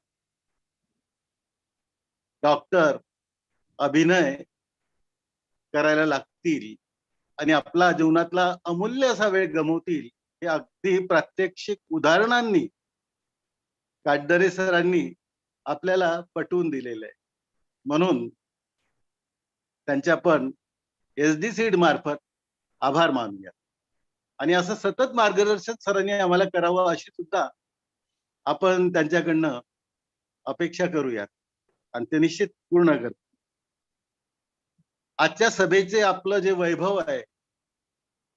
डॉक्टर अभिनय करायला लागतील आणि आपला जीवनातला अमूल्य असा वेळ गमवतील. हे अगदी प्रात्यक्षिक उदाहरणांनी काटदरे सरांनी आपल्याला पटवून दिलेलं आहे. म्हणून त्यांचे आपण एसडी सीड मार्फत आभार मानूया. आणि असं सतत मार्गदर्शन सरांनी आम्हाला करावं अशी सुद्धा आपण त्यांच्याकडनं अपेक्षा करूयात आणि ते निश्चित पूर्ण करतात. आजच्या सभेचे आपलं जे वैभव आहे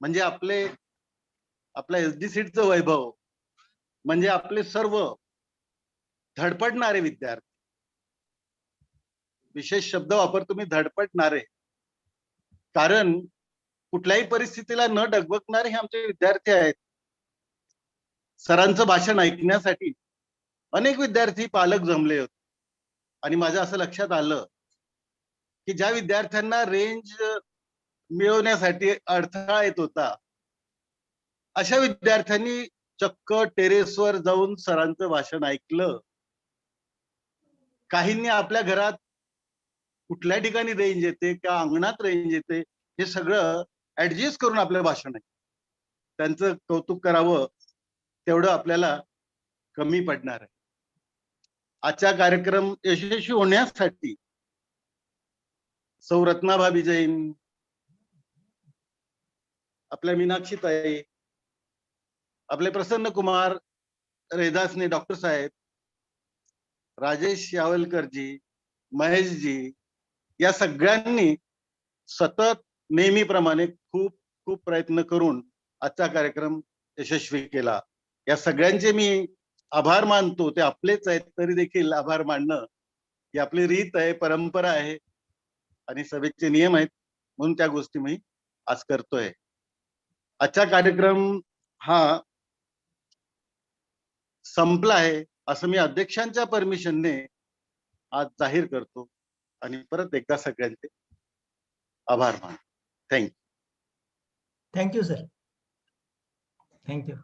म्हणजे आपल्या एसडी सीडचं वैभव म्हणजे आपले सर्व धडपडणारे विद्यार्थी. विशेष शब्द वापरतो मी, धडपडणारे, कारण कुठल्याही परिस्थितीला न डगमगणारे हे आमचे विद्यार्थी आहेत. सरांचं भाषण ऐकण्यासाठी अनेक विद्यार्थी पालक जमले होते आणि माझं असं लक्षात आलं की ज्या विद्यार्थ्यांना रेंज मिळवण्यासाठी अडथळा येत होता अशा विद्यार्थ्यांनी चक्क टेरेसवर जाऊन सरांचं भाषण ऐकलं. काहींनी आपल्या घरात कुठल्या ठिकाणी रेंज येते का अंगणात रेंज येते हे सगळं ऍडजस्ट करून आपलं भाषण आहे. त्यांचं कौतुक करावं तेवढं आपल्याला कमी पडणार आहे. आजचा कार्यक्रम यशस्वी होण्यासाठी सौ रत्नाभाबी जैन, आपल्या मीनाक्षीताई, आपले प्रसन्न कुमार रेदासने डॉक्टर साहेब, राजेश यावलकरजी, महेशजी या सगळ्यांनी सतत नेहमीप्रमाणे खूप खूप प्रयत्न करून आजचा कार्यक्रम यशस्वी केला. या सगळ्यांचे मी आभार मानतो. ते आपलेच आहेत तरी देखील आभार मानणं ही आपली रीत आहे, परंपरा आहे आणि सभेचे नियम आहेत, म्हणून त्या गोष्टी मी आज करतोय. आजचा कार्यक्रम हा संपला आहे असं मी अध्यक्षांच्या परमिशनने आज जाहीर करतो आणि परत एकदा सगळ्यांचे आभार मानतो. थँक्यू. Thank you sir. थँक्यू.